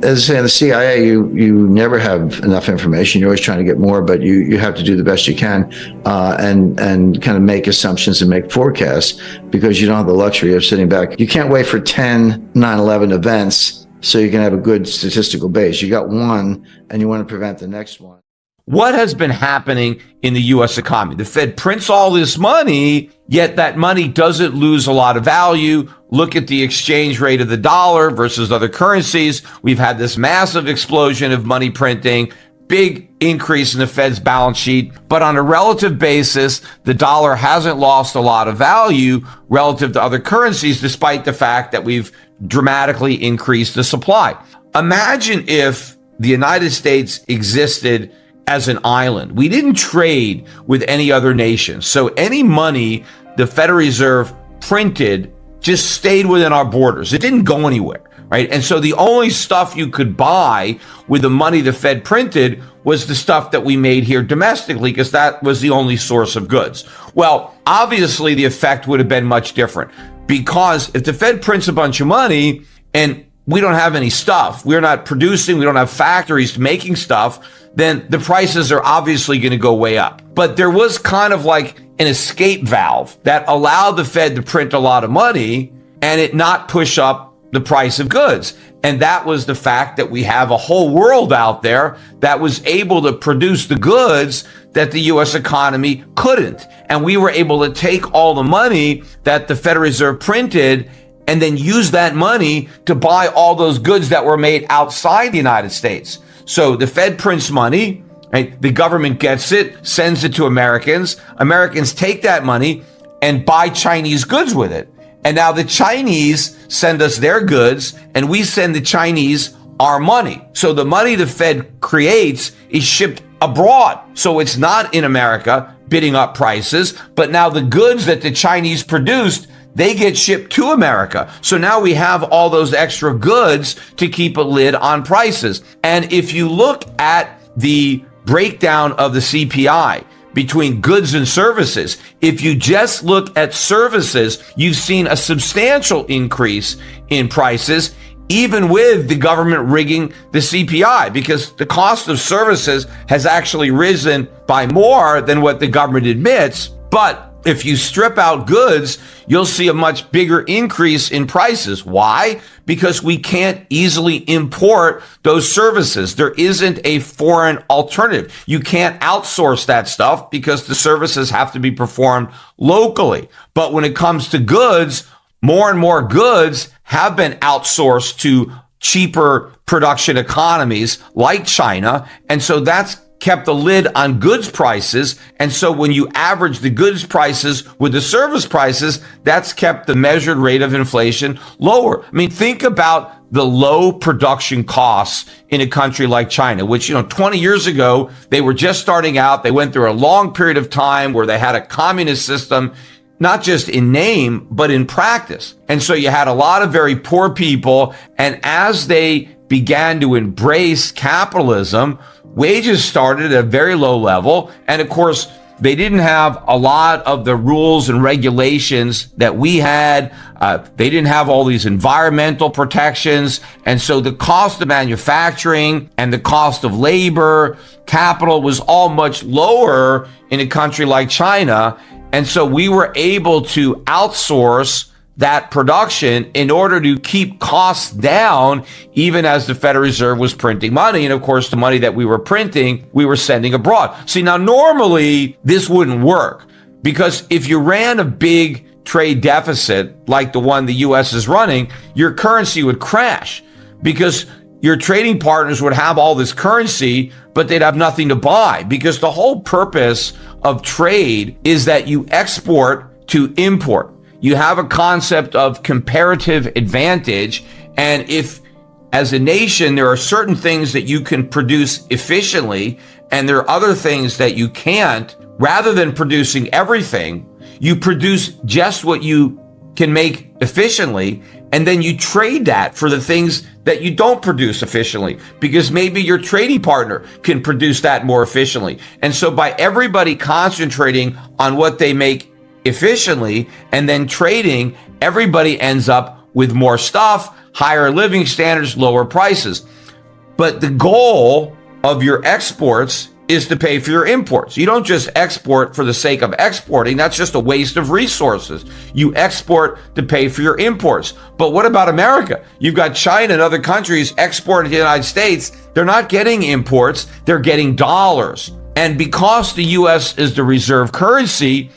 as I say, in the CIA, you never have enough information. You're always trying to get more, but you have to do the best you can, and kind of make assumptions and make forecasts, because you don't have the luxury of sitting back. You can't wait for 10 9/11 events so you can have a good statistical base. You got one, and you want to prevent the next one. What has been happening in the U.S. economy? The Fed prints all this money, yet that money doesn't lose a lot of value. Look at the exchange rate of the dollar versus other currencies. We've had this massive explosion of money printing, big increase in the Fed's balance sheet. But on a relative basis, the dollar hasn't lost a lot of value relative to other currencies, despite the fact that we've dramatically increased the supply. Imagine if the United States existed as an island. We didn't trade with any other nation. So any money the Federal Reserve printed just stayed within our borders. It didn't go anywhere, right? And so the only stuff you could buy with the money the Fed printed was the stuff that we made here domestically, because that was the only source of goods. Well, obviously the effect would have been much different, because if the Fed prints a bunch of money and we don't have any stuff, we're not producing, we don't have factories making stuff, then the prices are obviously going to go way up. But there was kind of like an escape valve that allowed the Fed to print a lot of money and it not push up the price of goods. And that was the fact that we have a whole world out there that was able to produce the goods that the U.S. economy couldn't. And we were able to take all the money that the Federal Reserve printed and then use that money to buy all those goods that were made outside the United States. So the Fed prints money, right? The government gets it, sends it to Americans. Americans take that money and buy Chinese goods with it. And now the Chinese send us their goods, and we send the Chinese our money. So the money the Fed creates is shipped abroad. So it's not in America bidding up prices, but now the goods that the Chinese produced, they get shipped to America. So now we have all those extra goods to keep a lid on prices. And if you look at the breakdown of the CPI between goods and services, if you just look at services, you've seen a substantial increase in prices, even with the government rigging the CPI, because the cost of services has actually risen by more than what the government admits. But if you strip out goods, you'll see a much bigger increase in prices. Why? Because we can't easily import those services. There isn't a foreign alternative. You can't outsource that stuff because the services have to be performed locally. But when it comes to goods, more and more goods have been outsourced to cheaper production economies like China. And so that's kept the lid on goods prices. And so when you average the goods prices with the service prices, that's kept the measured rate of inflation lower. I mean, think about the low production costs in a country like China, which, 20 years ago, they were just starting out. They went through a long period of time where they had a communist system, not just in name, but in practice. And so you had a lot of very poor people. And as they began to embrace capitalism, wages started at a very low level. And of course, They didn't have a lot of the rules and regulations that we had. They didn't have all these environmental protections. And so the cost of manufacturing and the cost of labor, capital was all much lower in a country like China. And so we were able to outsource that production in order to keep costs down, even as the Federal Reserve was printing money. And of course, the money that we were printing, we were sending abroad. See, now normally this wouldn't work, because if you ran a big trade deficit like the one the U.S. is running, your currency would crash, because your trading partners would have all this currency, but they'd have nothing to buy, because the whole purpose of trade is that you export to import. You have a concept of comparative advantage. And if, as a nation, there are certain things that you can produce efficiently, and there are other things that you can't, rather than producing everything, you produce just what you can make efficiently, and then you trade that for the things that you don't produce efficiently, because maybe your trading partner can produce that more efficiently. And so by everybody concentrating on what they make efficiently and then trading, everybody ends up with more stuff, higher living standards, lower prices. But the goal of your exports is to pay for your imports. You don't just export for the sake of exporting. That's just a waste of resources. You export to pay for your imports. But what about America? You've got China and other countries exporting to the United States. They're not getting imports, they're getting dollars. And because the US is the reserve currency,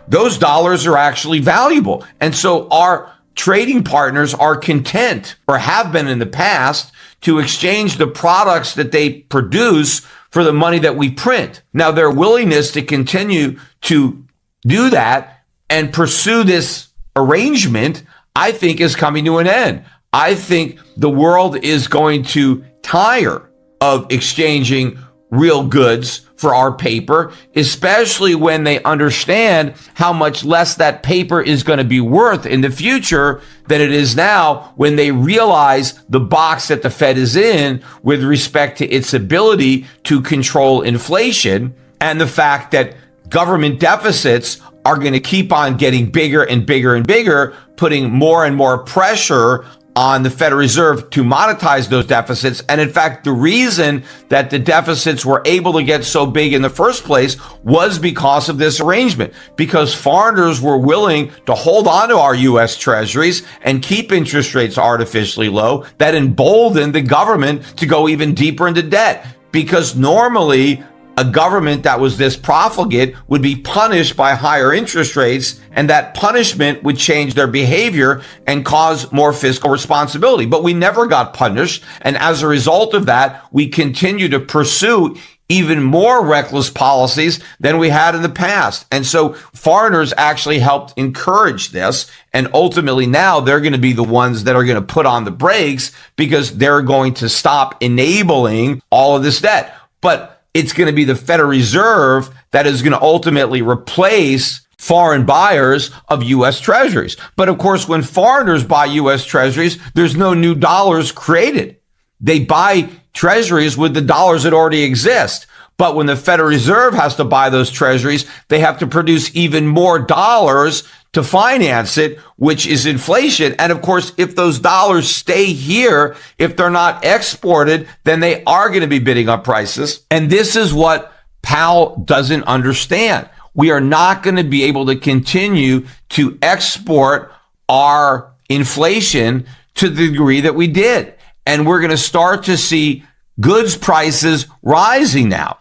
those dollars are actually valuable. And so our trading partners are content, or have been in the past, to exchange the products that they produce for the money that we print. Now, their willingness to continue to do that and pursue this arrangement, I think, is coming to an end. I think the world is going to tire of exchanging real goods for our paper, especially when they understand how much less that paper is going to be worth in the future than it is now, when they realize the box that the Fed is in with respect to its ability to control inflation, and the fact that government deficits are going to keep on getting bigger and bigger and bigger, putting more and more pressure on the Federal Reserve to monetize those deficits. And in fact, the reason that the deficits were able to get so big in the first place was because of this arrangement, because foreigners were willing to hold on to our U.S. treasuries and keep interest rates artificially low. That emboldened the government to go even deeper into debt, because normally a government that was this profligate would be punished by higher interest rates, and that punishment would change their behavior and cause more fiscal responsibility. But we never got punished. And as a result of that, we continue to pursue even more reckless policies than we had in the past. And so foreigners actually helped encourage this. And ultimately now they're going to be the ones that are going to put on the brakes, because they're going to stop enabling all of this debt. But it's going to be the Federal Reserve that is going to ultimately replace foreign buyers of U.S. treasuries. But of course, when foreigners buy U.S. treasuries, there's no new dollars created. They buy treasuries with the dollars that already exist. But when the Federal Reserve has to buy those treasuries, they have to produce even more dollars to finance it, which is inflation. And of course, if those dollars stay here, if they're not exported, then they are going to be bidding up prices. And this is what Powell doesn't understand. We are not going to be able to continue to export our inflation to the degree that we did. And we're going to start to see goods prices rising now.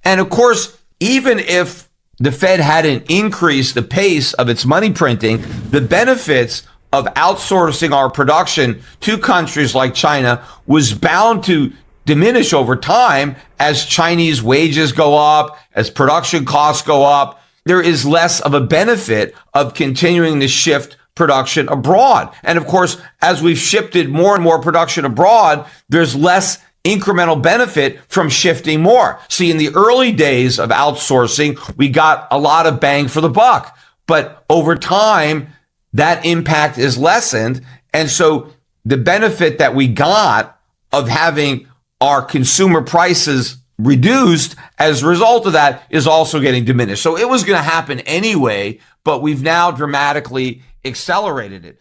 And of course, even if the Fed hadn't increased the pace of its money printing, the benefits of outsourcing our production to countries like China was bound to diminish over time as Chinese wages go up, as production costs go up. There is less of a benefit of continuing to shift production abroad. And of course, as we've shifted more and more production abroad, there's less incremental benefit from shifting more. See, in the early days of outsourcing, we got a lot of bang for the buck, but over time, that impact is lessened. And so the benefit that we got of having our consumer prices reduced as a result of that is also getting diminished. So it was going to happen anyway, but we've now dramatically accelerated it.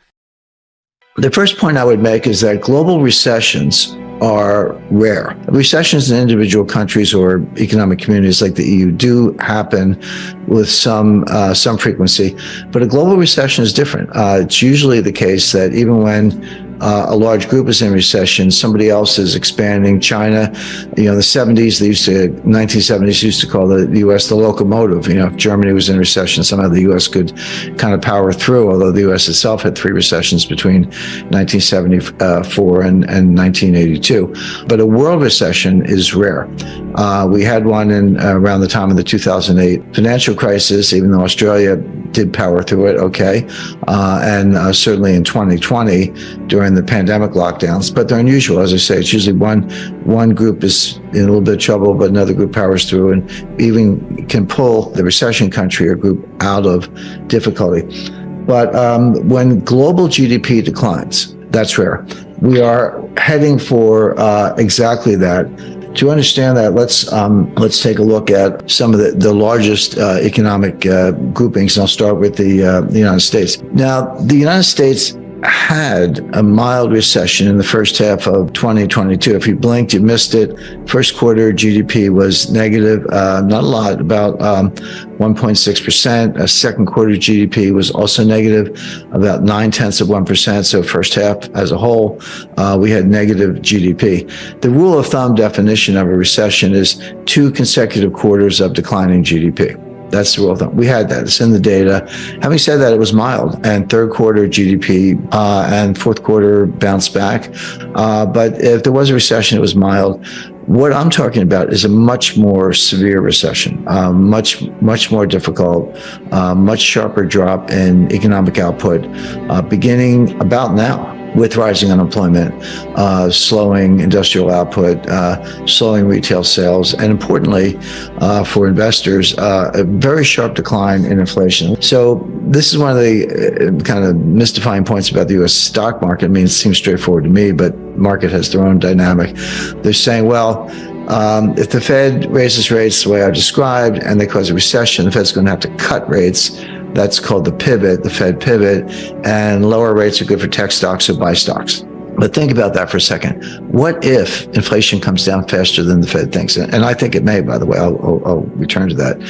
The first point I would make is that global recessions are rare. Recessions in individual countries or economic communities like the EU do happen with some frequency, but a global recession is different. It's usually the case that even when a large group is in recession, somebody else is expanding. China, the 1970s used to call the U.S. the locomotive. If Germany was in recession, somehow the U.S. could kind of power through, although the U.S. itself had 3 recessions between 1974 and 1982. But a world recession is rare. We had one around the time of the 2008 financial crisis, even though Australia did power through it, okay, and certainly in 2020 during the pandemic lockdowns, but they're unusual. As I say, it's usually one group is in a little bit of trouble, but another group powers through and even can pull the recession country or group out of difficulty. But when global GDP declines, that's rare. We are heading for exactly that. To understand that, let's take a look at some of the largest economic groupings, and I'll start with the United States. Now, the United States had a mild recession in the first half of 2022. If you blinked, you missed it. First quarter GDP was negative, not a lot, about 1.6%. Second quarter GDP was also negative, about 0.9%. So first half as a whole, we had negative GDP. The rule of thumb definition of a recession is 2 consecutive quarters of declining GDP. That's the rule of thumb. We had that. It's in the data. Having said that, it was mild, and third quarter GDP and fourth quarter bounced back. But if there was a recession, it was mild. What I'm talking about is a much more severe recession, much more difficult, much sharper drop in economic output, beginning about now, with rising unemployment, slowing industrial output, slowing retail sales, and importantly, for investors, a very sharp decline in inflation. So this is one of the kind of mystifying points about the U.S. stock market. I mean, it seems straightforward to me, but market has their own dynamic. They're saying, well, if the Fed raises rates the way I described and they cause a recession, the Fed's going to have to cut rates. That's called the pivot, the Fed pivot, and lower rates are good for tech stocks, so buy stocks. But think about that for a second. What if inflation comes down faster than the Fed thinks? And I think it may, by the way. I'll return to that.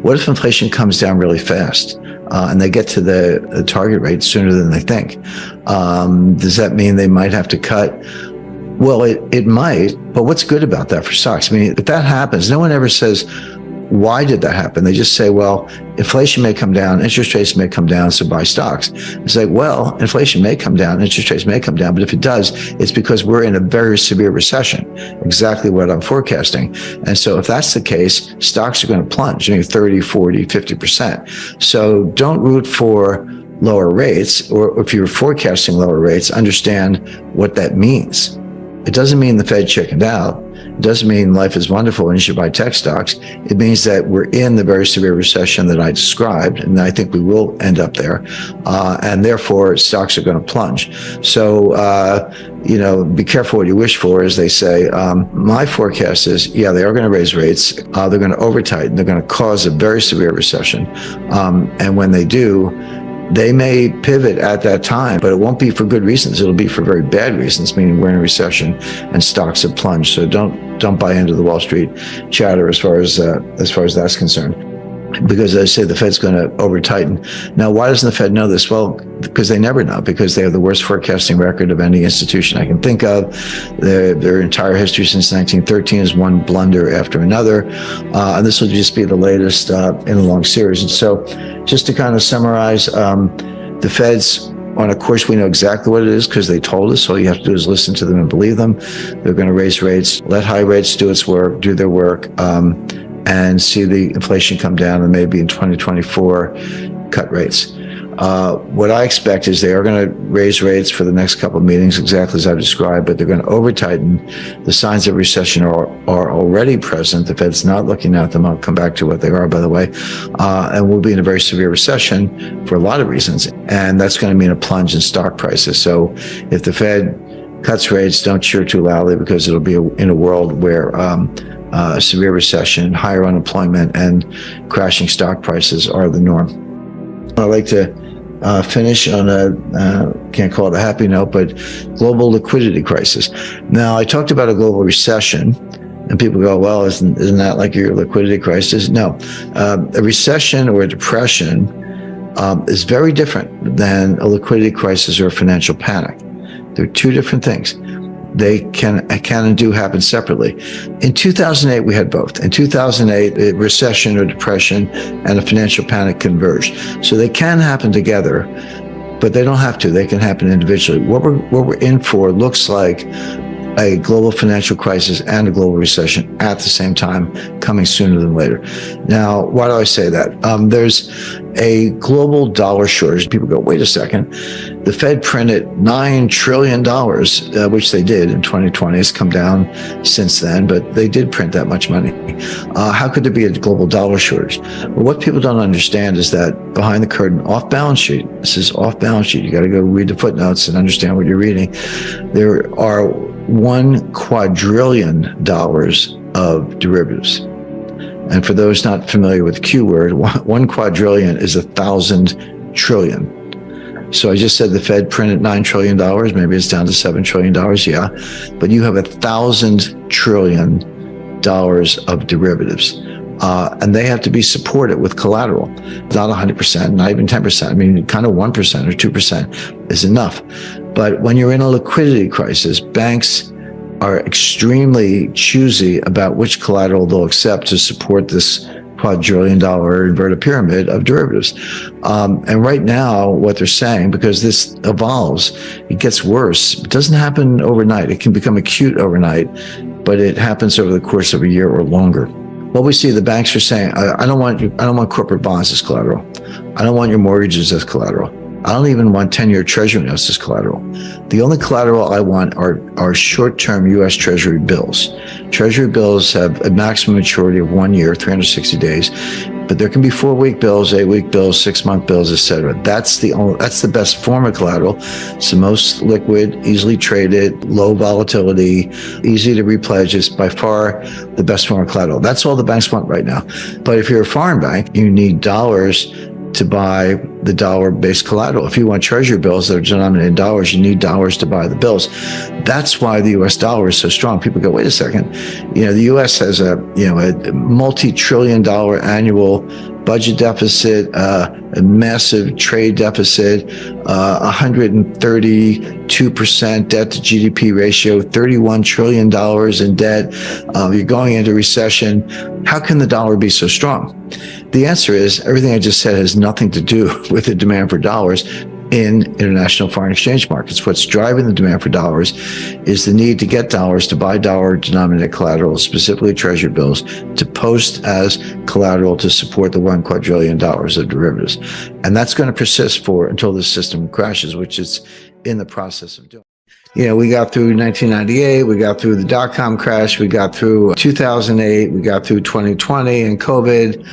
What if inflation comes down really fast and they get to the target rate sooner than they think? Does that mean they might have to cut? Well, it might, but what's good about that for stocks? I mean, if that happens, no one ever says, why did that happen? They just say, well, inflation may come down, interest rates may come down, so buy stocks. It's like, well, inflation may come down, interest rates may come down, but if it does, it's because we're in a very severe recession, exactly what I'm forecasting. And so if that's the case, stocks are going to plunge, 30, 40, 50%. So don't root for lower rates, or if you're forecasting lower rates, understand what that means. It doesn't mean the Fed chickened out. It doesn't mean life is wonderful and you should buy tech stocks. It means that we're in the very severe recession that I described, and I think we will end up there. And therefore, stocks are going to plunge. So, be careful what you wish for, as they say. My forecast is, yeah, they are going to raise rates. They're going to over-tighten. They're going to cause a very severe recession. And when they do, they may pivot at that time, but it won't be for good reasons. It'll be for very bad reasons, meaning we're in a recession and stocks have plunged. So don't buy into the Wall Street chatter as far as that's concerned. Because as I say, the Fed's going to over-tighten. Now, why doesn't the Fed know this? Well, because they never know, because they have the worst forecasting record of any institution I can think of. Their entire history since 1913 is one blunder after another. And this will just be the latest in a long series. And so just to kind of summarize, the Fed's on a course. We know exactly what it is because they told us. All you have to do is listen to them and believe them. They're going to raise rates, let high rates do its work, do their work, and see the inflation come down, and maybe in 2024 cut rates. What I expect is they are going to raise rates for the next couple of meetings, exactly as I've described, but they're going to over-tighten. The signs of recession are already present. The Fed's not looking at them. I'll come back to what they are, by the way. And we'll be in a very severe recession for a lot of reasons. And that's going to mean a plunge in stock prices. So if the Fed cuts rates, don't cheer too loudly, because it'll be in a world where severe recession, higher unemployment, and crashing stock prices are the norm. I'd like to finish on can't call it a happy note, but global liquidity crisis. Now, I talked about a global recession, and people go, well, isn't that like your liquidity crisis? No. A recession or a depression is very different than a liquidity crisis or a financial panic. They're two different things. They can and do happen separately. In 2008, we had both. In 2008, a recession or depression and a financial panic converged. So they can happen together, but they don't have to. They can happen individually. What we're in for looks like a global financial crisis and a global recession at the same time, coming sooner than later. Now, why do I say that? There's a global dollar shortage. People go, wait a second. The Fed printed $9 trillion, which they did in 2020. It's come down since then, but they did print that much money. How could there be a global dollar shortage? Well, what people don't understand is that behind the curtain, off balance sheet, this is off balance sheet. You got to go read the footnotes and understand what you're reading. There are $1 quadrillion of derivatives. And for those not familiar with the Q word, 1 quadrillion is 1,000 trillion. So I just said the Fed printed $9 trillion. Maybe it's down to $7 trillion. Yeah. But you have 1,000 trillion of derivatives. And they have to be supported with collateral. Not 100%, not even 10%. I mean, kind of 1% or 2% is enough. But when you're in a liquidity crisis, banks are extremely choosy about which collateral they'll accept to support this quadrillion-dollar inverted pyramid of derivatives. And right now, what they're saying, because this evolves, it gets worse. It doesn't happen overnight. It can become acute overnight, but it happens over the course of a year or longer. What we see, the banks are saying, I don't want corporate bonds as collateral. I don't want your mortgages as collateral. I don't even want 10-year Treasury notes as collateral. The only collateral I want are short-term U.S. Treasury bills. Treasury bills have a maximum maturity of 1 year, 360 days, but there can be 4-week bills, 8-week bills, 6-month bills, etc. That's the best form of collateral. It's the most liquid, easily traded, low volatility, easy to repledge. It's by far the best form of collateral. That's all the banks want right now. But if you're a foreign bank, you need dollars to buy the dollar-based collateral. If you want Treasury bills that are denominated in dollars, you need dollars to buy the bills. That's why the U.S. dollar is so strong. People go, wait a second. The U.S. has a multi-trillion-dollar annual budget deficit, a massive trade deficit, 132% debt to GDP ratio, $31 trillion in debt. You're going into recession. How can the dollar be so strong? The answer is everything I just said has nothing to do with the demand for dollars in international foreign exchange markets. What's driving the demand for dollars is the need to get dollars to buy dollar-denominated collateral, specifically Treasury bills, to post as collateral to support the $1 quadrillion of derivatives. And that's going to persist until the system crashes, which it's in the process of doing. We got through 1998, we got through the dot-com crash, we got through 2008, we got through 2020 and COVID.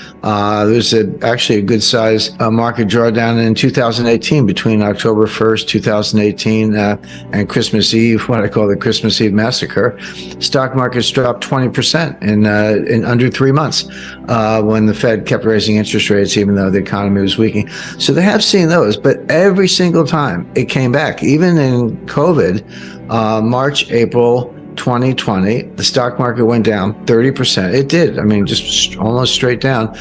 There's actually a good size market drawdown in 2018 between October 1st, 2018 and Christmas Eve, what I call the Christmas Eve massacre. Stock markets dropped 20% in under 3 months when the Fed kept raising interest rates, even though the economy was weakening. So they have seen those, but every single time it came back, even in COVID, March, April 2020, the stock market went down 30%. It did. I mean, just almost straight down.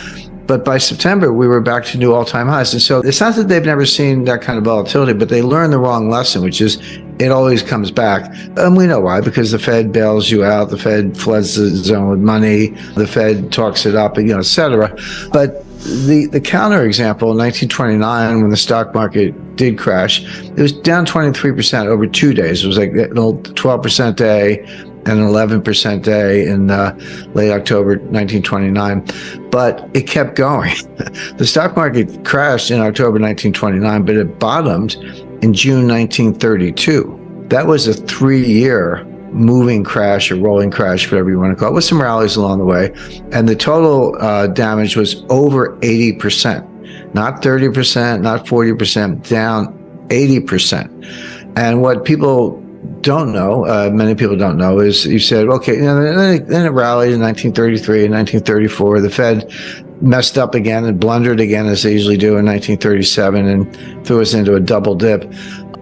But by September, we were back to new all-time highs. And so it's not that they've never seen that kind of volatility, but they learned the wrong lesson, which is it always comes back. And we know why, because the Fed bails you out. The Fed floods the zone with money. The Fed talks it up, et cetera. But the counter example, in 1929, when the stock market did crash, it was down 23% over 2 days. It was like a 12% day and an 11% day in late October 1929. But it kept going. The stock market crashed in October 1929, but it bottomed in June 1932. That was a 3-year moving crash or rolling crash, whatever you want to call it, with some rallies along the way. And the total damage was over 80%, not 30%, not 40%, down 80%. And what people don't know, many people don't know, is you said, okay, then it rallied in 1933 and 1934. The Fed messed up again and blundered again, as they usually do in 1937, and threw us into a double dip.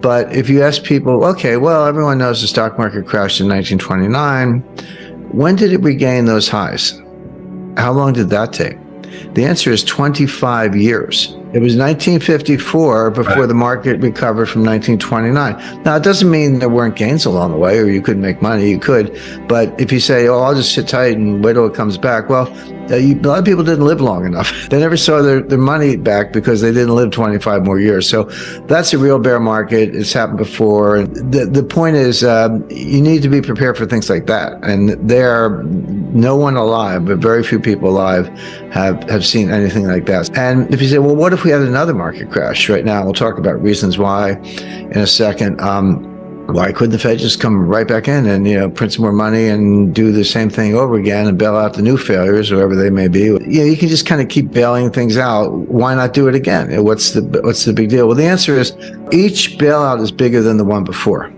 But if you ask people, okay, well, everyone knows the stock market crashed in 1929. When did it regain those highs? How long did that take? The answer is 25 years. It was 1954 before the market recovered from 1929. Now, it doesn't mean there weren't gains along the way or you couldn't make money. You could. But if you say, oh, I'll just sit tight and wait till it comes back, well, a lot of people didn't live long enough. They never saw their money back because they didn't live 25 more years. So that's a real bear market. It's happened before. The point is you need to be prepared for things like that. And no one alive, but very few people alive have seen anything like that. And if you say, well, what if we had another market crash right now? We'll talk about reasons why in a second. Why couldn't the Fed just come right back in and, print some more money and do the same thing over again and bail out the new failures, whoever they may be? You can just kind of keep bailing things out. Why not do it again? What's the big deal? Well, the answer is each bailout is bigger than the one before.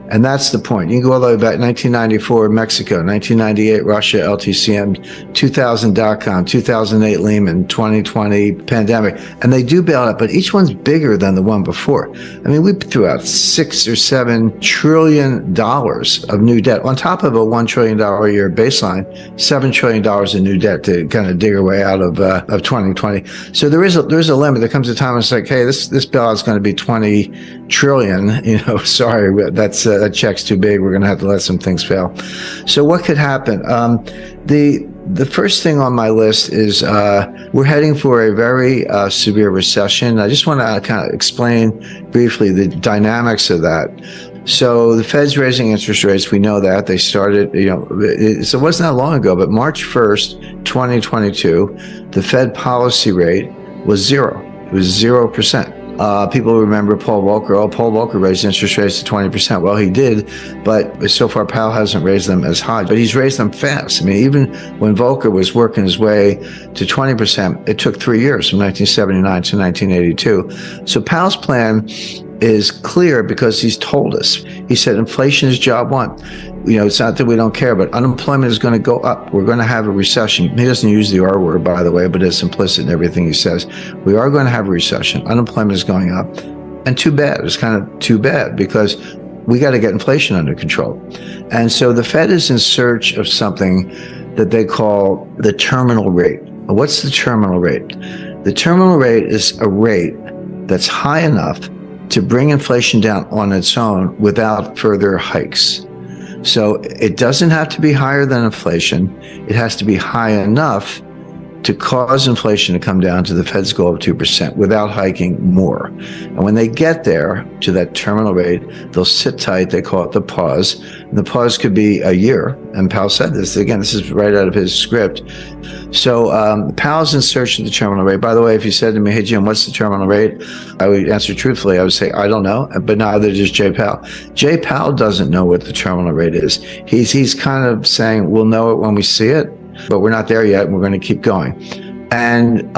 And that's the point. You can go all the way back 1994, Mexico, 1998, Russia, LTCM, 2000, dot-com, 2008, Lehman, 2020, pandemic. And they do bail out, but each one's bigger than the one before. I mean, we threw out $6 or $7 trillion of new debt on top of a $1 trillion a year baseline, $7 trillion in new debt to kind of dig our way out of 2020. So there is a limit. There comes a time when it's like, hey, this bailout is going to be 20 trillion. Sorry, that check's too big. We're going to have to let some things fail. So what could happen? The first thing on my list is we're heading for a very severe recession. I just want to kind of explain briefly the dynamics of that. So the Fed's raising interest rates. We know that. They started, so it wasn't that long ago, but March 1st, 2022, the Fed policy rate was zero. It was 0%. People remember Paul Volcker. Oh, Paul Volcker raised interest rates to 20%. Well, he did, but so far Powell hasn't raised them as high, but he's raised them fast. I mean, even when Volcker was working his way to 20%, it took 3 years from 1979 to 1982. So Powell's plan is clear because he's told us. He said inflation is job one. It's not that we don't care, but unemployment is going to go up. We're going to have a recession. He doesn't use the R word, by the way, but it's implicit in everything he says. We are going to have a recession. Unemployment is going up. And too bad. It's kind of too bad because we got to get inflation under control. And so the Fed is in search of something that they call the terminal rate. What's the terminal rate? The terminal rate is a rate that's high enough to bring inflation down on its own without further hikes. So it doesn't have to be higher than inflation. It has to be high enough to cause inflation to come down to the Fed's goal of 2% without hiking more. And when they get there to that terminal rate, they'll sit tight. They call it the pause. And the pause could be a year. And Powell said this. Again, this is right out of his script. So Powell's in search of the terminal rate. By the way, if you said to me, hey, Jim, what's the terminal rate? I would answer truthfully. I would say, I don't know. But neither does Jay Powell. Jay Powell doesn't know what the terminal rate is. He's kind of saying, we'll know it when we see it, but we're not there yet. And we're going to keep going. And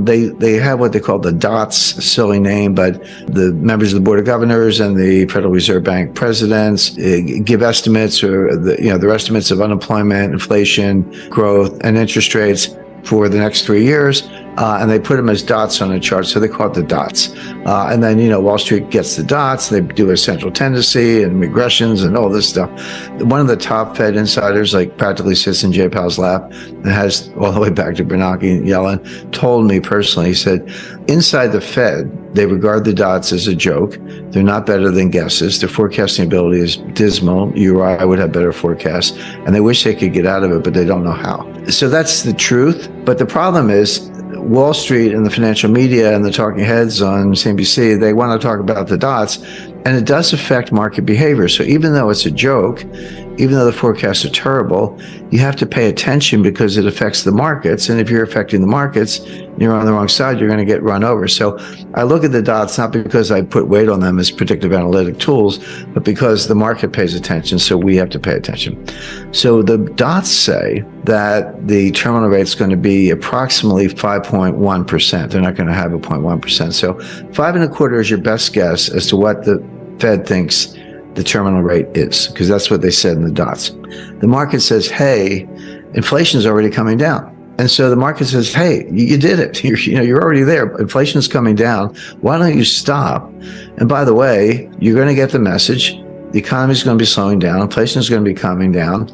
they have what they call the DOTS, silly name, but the members of the Board of Governors and the Federal Reserve Bank presidents give estimates, or their estimates of unemployment, inflation, growth, and interest rates for the next 3 years. And they put them as dots on a chart, so they call it the dots. And then, Wall Street gets the dots. They do a central tendency and regressions and all this stuff. One of the top Fed insiders, practically sits in Jay Powell's lap, and has all the way back to Bernanke and Yellen, told me personally, he said, inside the Fed, they regard the dots as a joke. They're not better than guesses. Their forecasting ability is dismal. You or I would have better forecasts, and they wish they could get out of it, but they don't know how. So that's the truth. But the problem is, Wall Street and the financial media and the talking heads on CNBC, they want to talk about the dots, and it does affect market behavior. So even though it's a joke, even though the forecasts are terrible, you have to pay attention because it affects the markets. And if you're affecting the markets, you're on the wrong side, you're going to get run over. So I look at the dots not because I put weight on them as predictive analytic tools, but because the market pays attention, so we have to pay attention. So the dots say that the terminal rate is going to be approximately 5.1%. They're not going to have a 0.1%. So 5.25 is your best guess as to what the Fed thinks the terminal rate is, because that's what they said in the dots. The market says, hey, inflation's already coming down. And so the market says, hey, you did it. You're already there. Inflation's coming down. Why don't you stop? And by the way, you're going to get the message. The economy is going to be slowing down. Inflation is going to be coming down.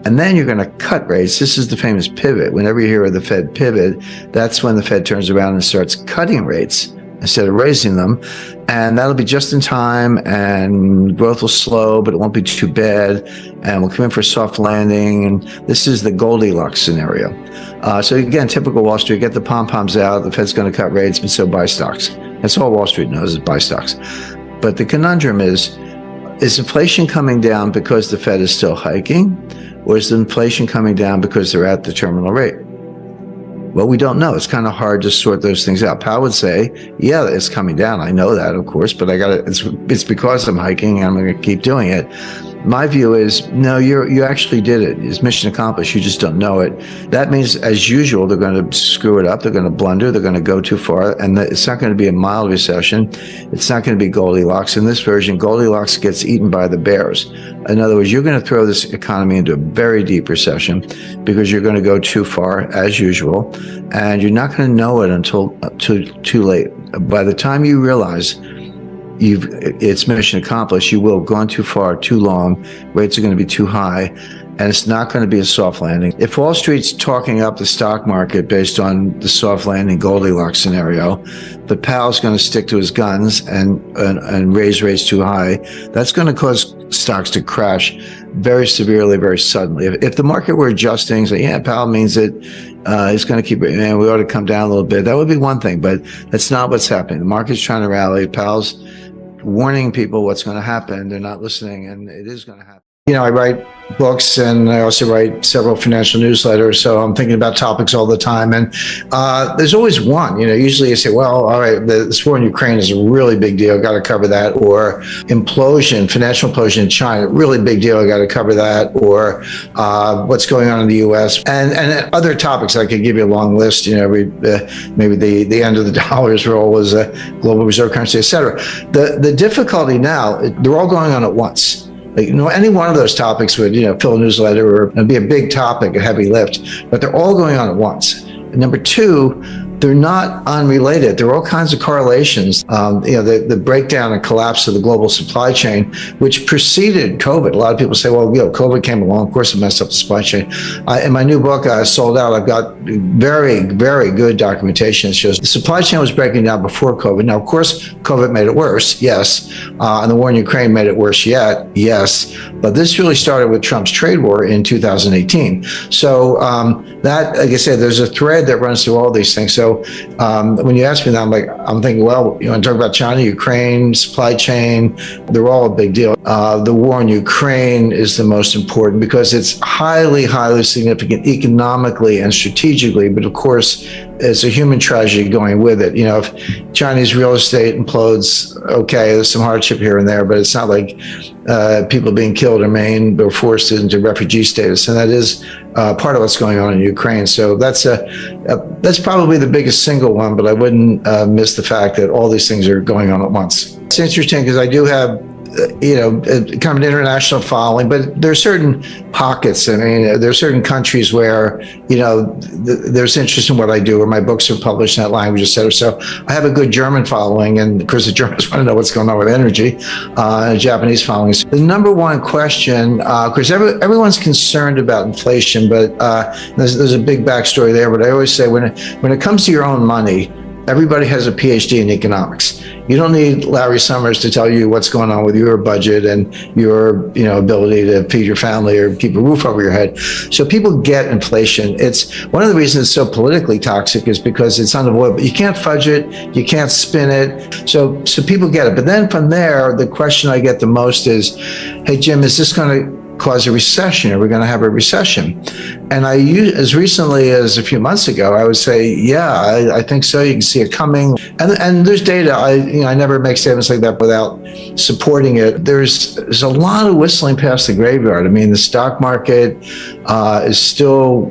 And then you're going to cut rates. This is the famous pivot. Whenever you hear of the Fed pivot, that's when the Fed turns around and starts cutting rates instead of raising them. And that'll be just in time, and growth will slow, but it won't be too bad. And we'll come in for a soft landing. And this is the Goldilocks scenario. So again, typical Wall Street, get the pom-poms out. The Fed's going to cut rates, but so buy stocks. That's all Wall Street knows is buy stocks. But the conundrum is inflation coming down because the Fed is still hiking? Or is the inflation coming down because they're at the terminal rate? Well, we don't know. It's kind of hard to sort those things out. Powell would say, yeah, it's coming down. I know that, of course, but it's because I'm hiking and I'm going to keep doing it. My view is, no, you actually did it. It's mission accomplished. You just don't know it. That means, as usual, they're going to screw it up. They're going to blunder. They're going to go too far. And it's not going to be a mild recession. It's not going to be Goldilocks. In this version, Goldilocks gets eaten by the bears. In other words, you're going to throw this economy into a very deep recession because you're going to go too far, as usual. And you're not going to know it until too late. By the time you realize it's mission accomplished, you will have gone too far, too long, rates are going to be too high, and it's not going to be a soft landing. If Wall Street's talking up the stock market based on the soft landing Goldilocks scenario, but Powell's going to stick to his guns and raise rates too high, that's going to cause stocks to crash very severely, very suddenly. If the market were adjusting, say, yeah, Powell means it, it's going to keep, we ought to come down a little bit, that would be one thing, but that's not what's happening. The market's trying to rally. Powell's warning people what's going to happen. They're not listening, and it is going to happen. I write books, and I also write several financial newsletters, so I'm thinking about topics all the time. And there's always one. Usually you say, well, all right, this war in Ukraine is a really big deal, got to cover that. Or financial implosion in China, really big deal, got to cover that. Or what's going on in the U.S. and other topics. I could give you a long list. Maybe the end of the dollar's role as a global reserve currency, et cetera. The difficulty now, they're all going on at once. Any one of those topics would, fill a newsletter or be a big topic, a heavy lift, but they're all going on at once. And number two, they're not unrelated. There are all kinds of correlations. The breakdown and collapse of the global supply chain, which preceded COVID. A lot of people say, well, COVID came along. Of course, it messed up the supply chain. In my new book, Sold Out, I've got very, very good documentation that shows the supply chain was breaking down before COVID. Now, of course, COVID made it worse, yes. And the war in Ukraine made it worse yet, yes. But this really started with Trump's trade war in 2018. So that, like I said, there's a thread that runs through all these things. So when you ask me that, I'm thinking, well, you want to talk about China, Ukraine, supply chain, they're all a big deal. The war in Ukraine is the most important because it's highly, highly significant economically and strategically, but of course, it's a human tragedy going with it. If Chinese real estate implodes, okay, there's some hardship here and there, but it's not like people being killed or maimed or forced into refugee status. And that is part of what's going on in Ukraine. So that's probably the biggest single one, but I wouldn't miss the fact that all these things are going on at once. It's interesting because I do have kind of an international following, but there are certain pockets. There are certain countries where, there's interest in what I do, or my books are published in that language, et cetera. So I have a good German following, and of course the Germans want to know what's going on with energy, and Japanese followings. The number one question, because everyone's concerned about inflation, but there's a big backstory there. But I always say when it comes to your own money, everybody has a PhD in economics. You don't need Larry Summers to tell you what's going on with your budget and your, ability to feed your family or keep a roof over your head. So people get inflation. It's one of the reasons it's so politically toxic is because it's unavoidable. You can't fudge it. You can't spin it. So people get it. But then from there, the question I get the most is, hey, Jim, is this going to cause a recession? Are we going to have a recession? And as recently as a few months ago, I would say, yeah, I think so. You can see it coming. And there's data. I never make statements like that without supporting it. There's a lot of whistling past the graveyard. The stock market is still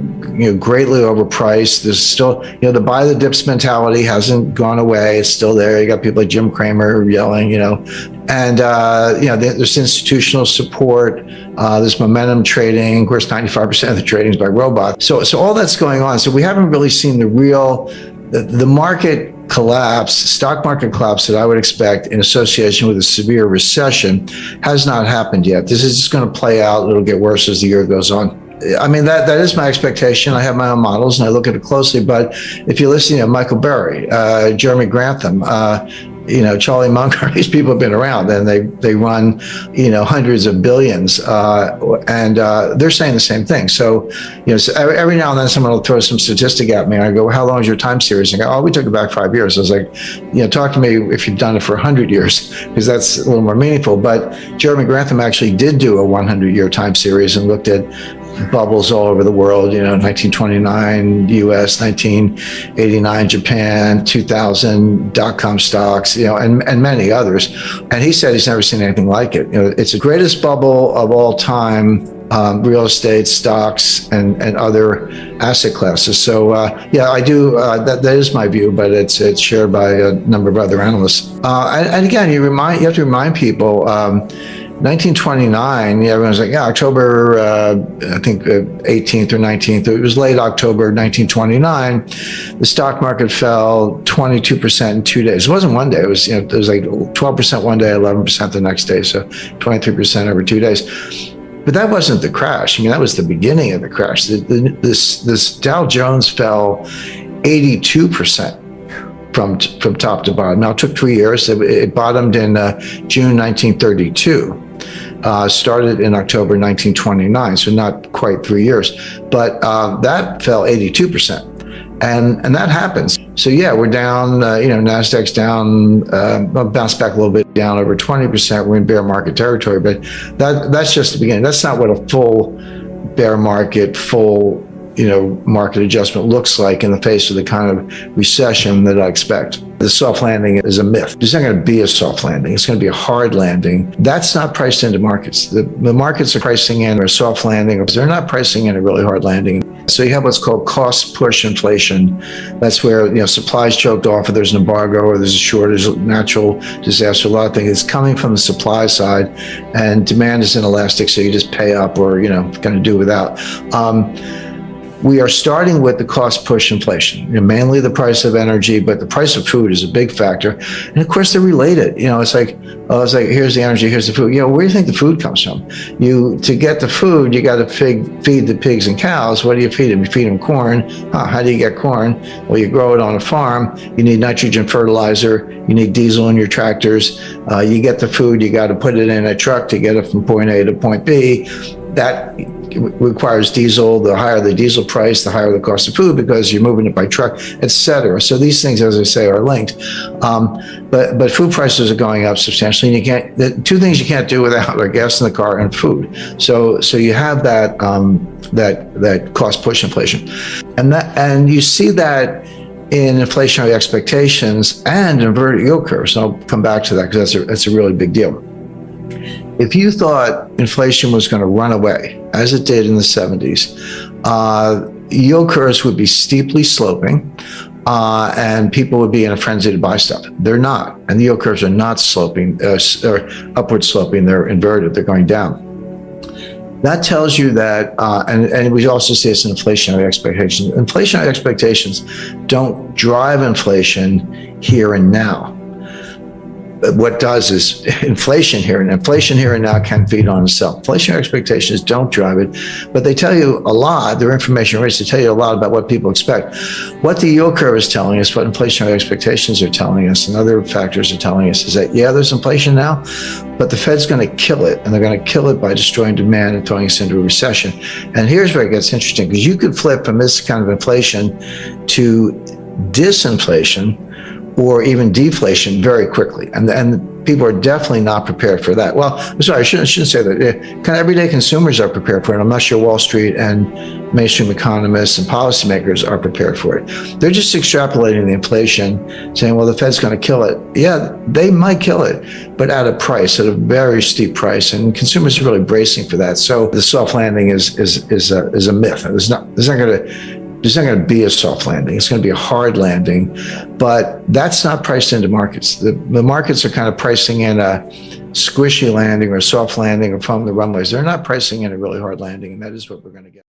greatly overpriced. There's still the buy the dips mentality hasn't gone away. It's still there. You got people like Jim Cramer yelling, And, there's institutional support, there's momentum trading. Of course, 95% of the trading is by robots. So all that's going on. So we haven't really seen the market collapse, stock market collapse that I would expect in association with a severe recession has not happened yet. This is just going to play out. It'll get worse as the year goes on. I mean, that is my expectation. I have my own models and I look at it closely. But if you listen to Michael Burry, Jeremy Grantham, Charlie Munger, these people have been around and they run, hundreds of billions, and they're saying the same thing. So, so every now and then someone will throw some statistic at me and I go, how long is your time series? And I go, we took it back 5 years. I was like, talk to me if you've done it for 100 years, because that's a little more meaningful. But Jeremy Grantham actually did do a 100-year time series and looked at bubbles all over the world, 1929 US, 1989 Japan, 2000 dot-com stocks, and many others. And he said he's never seen anything like it. It's the greatest bubble of all time, real estate, stocks, and other asset classes. So I do. That is my view, but it's shared by a number of other analysts. And again, you have to remind people. 1929, everyone's like, October, I think 18th or 19th. It was late October 1929. The stock market fell 22% in 2 days. It wasn't one day. It was like 12% one day, 11% the next day. So 23% over 2 days. But that wasn't the crash. I mean, that was the beginning of the crash. This Dow Jones fell 82%. From top to bottom. Now, it took 3 years. It bottomed in June 1932. Started in October 1929, so not quite 3 years. But that fell 82%. And that happens. So, we're down, NASDAQ's down, bounced back a little bit, down over 20%. We're in bear market territory. But that's just the beginning. That's not what a full bear market, market adjustment looks like in the face of the kind of recession that I expect. The soft landing is a myth. There's not going to be a soft landing. It's going to be a hard landing. That's not priced into markets. The markets are pricing in a soft landing. They're not pricing in a really hard landing. So you have what's called cost push inflation. That's where supplies choked off, or there's an embargo, or there's a shortage, natural disaster, a lot of things. It's coming from the supply side, and demand is inelastic, so you just pay up or kind of do without. We are starting with the cost push inflation, mainly the price of energy, but the price of food is a big factor. And of course, they're related. It's like here's the energy, here's the food. Where do you think the food comes from? To get the food, you got to feed the pigs and cows. What do you feed them? You feed them corn. How do you get corn? Well, you grow it on a farm. You need nitrogen fertilizer. You need diesel in your tractors. You get the food. You got to put it in a truck to get it from point A to point B. That requires diesel. The higher the diesel price, the higher the cost of food, because you're moving it by truck, etc. So these things, as I say, are linked. But food prices are going up substantially, and the two things you can't do without are gas in the car and food. So you have that cost push inflation, and you see that in inflationary expectations and inverted yield curves. And I'll come back to that because that's a really big deal. If you thought inflation was going to run away, as it did in the 70s, yield curves would be steeply sloping, and people would be in a frenzy to buy stuff. They're not. And the yield curves are not sloping, or upward sloping. They're inverted. They're going down. That tells you that, and we also see this in inflationary expectations. Inflationary expectations don't drive inflation here and now. What does is inflation here and now can feed on itself. Inflationary expectations don't drive it, but they tell you a lot. Their information rates, they tell you a lot about what people expect. What the yield curve is telling us, what inflationary expectations are telling us, and other factors are telling us is that, there's inflation now, but the Fed's going to kill it, and they're going to kill it by destroying demand and throwing us into a recession. And here's where it gets interesting, because you could flip from this kind of inflation to disinflation, or even deflation very quickly. And people are definitely not prepared for that. Well, I'm sorry, I shouldn't say that. Kind of everyday consumers are prepared for it. I'm not sure Wall Street and mainstream economists and policymakers are prepared for it. They're just extrapolating the inflation, saying, well, the Fed's going to kill it. Yeah, they might kill it, but at a price, at a very steep price. And consumers are really bracing for that. So the soft landing is a myth. There's there's not going to be a soft landing. It's going to be a hard landing, but that's not priced into markets. The markets are kind of pricing in a squishy landing or a soft landing or from the runways. They're not pricing in a really hard landing, and that is what we're going to get.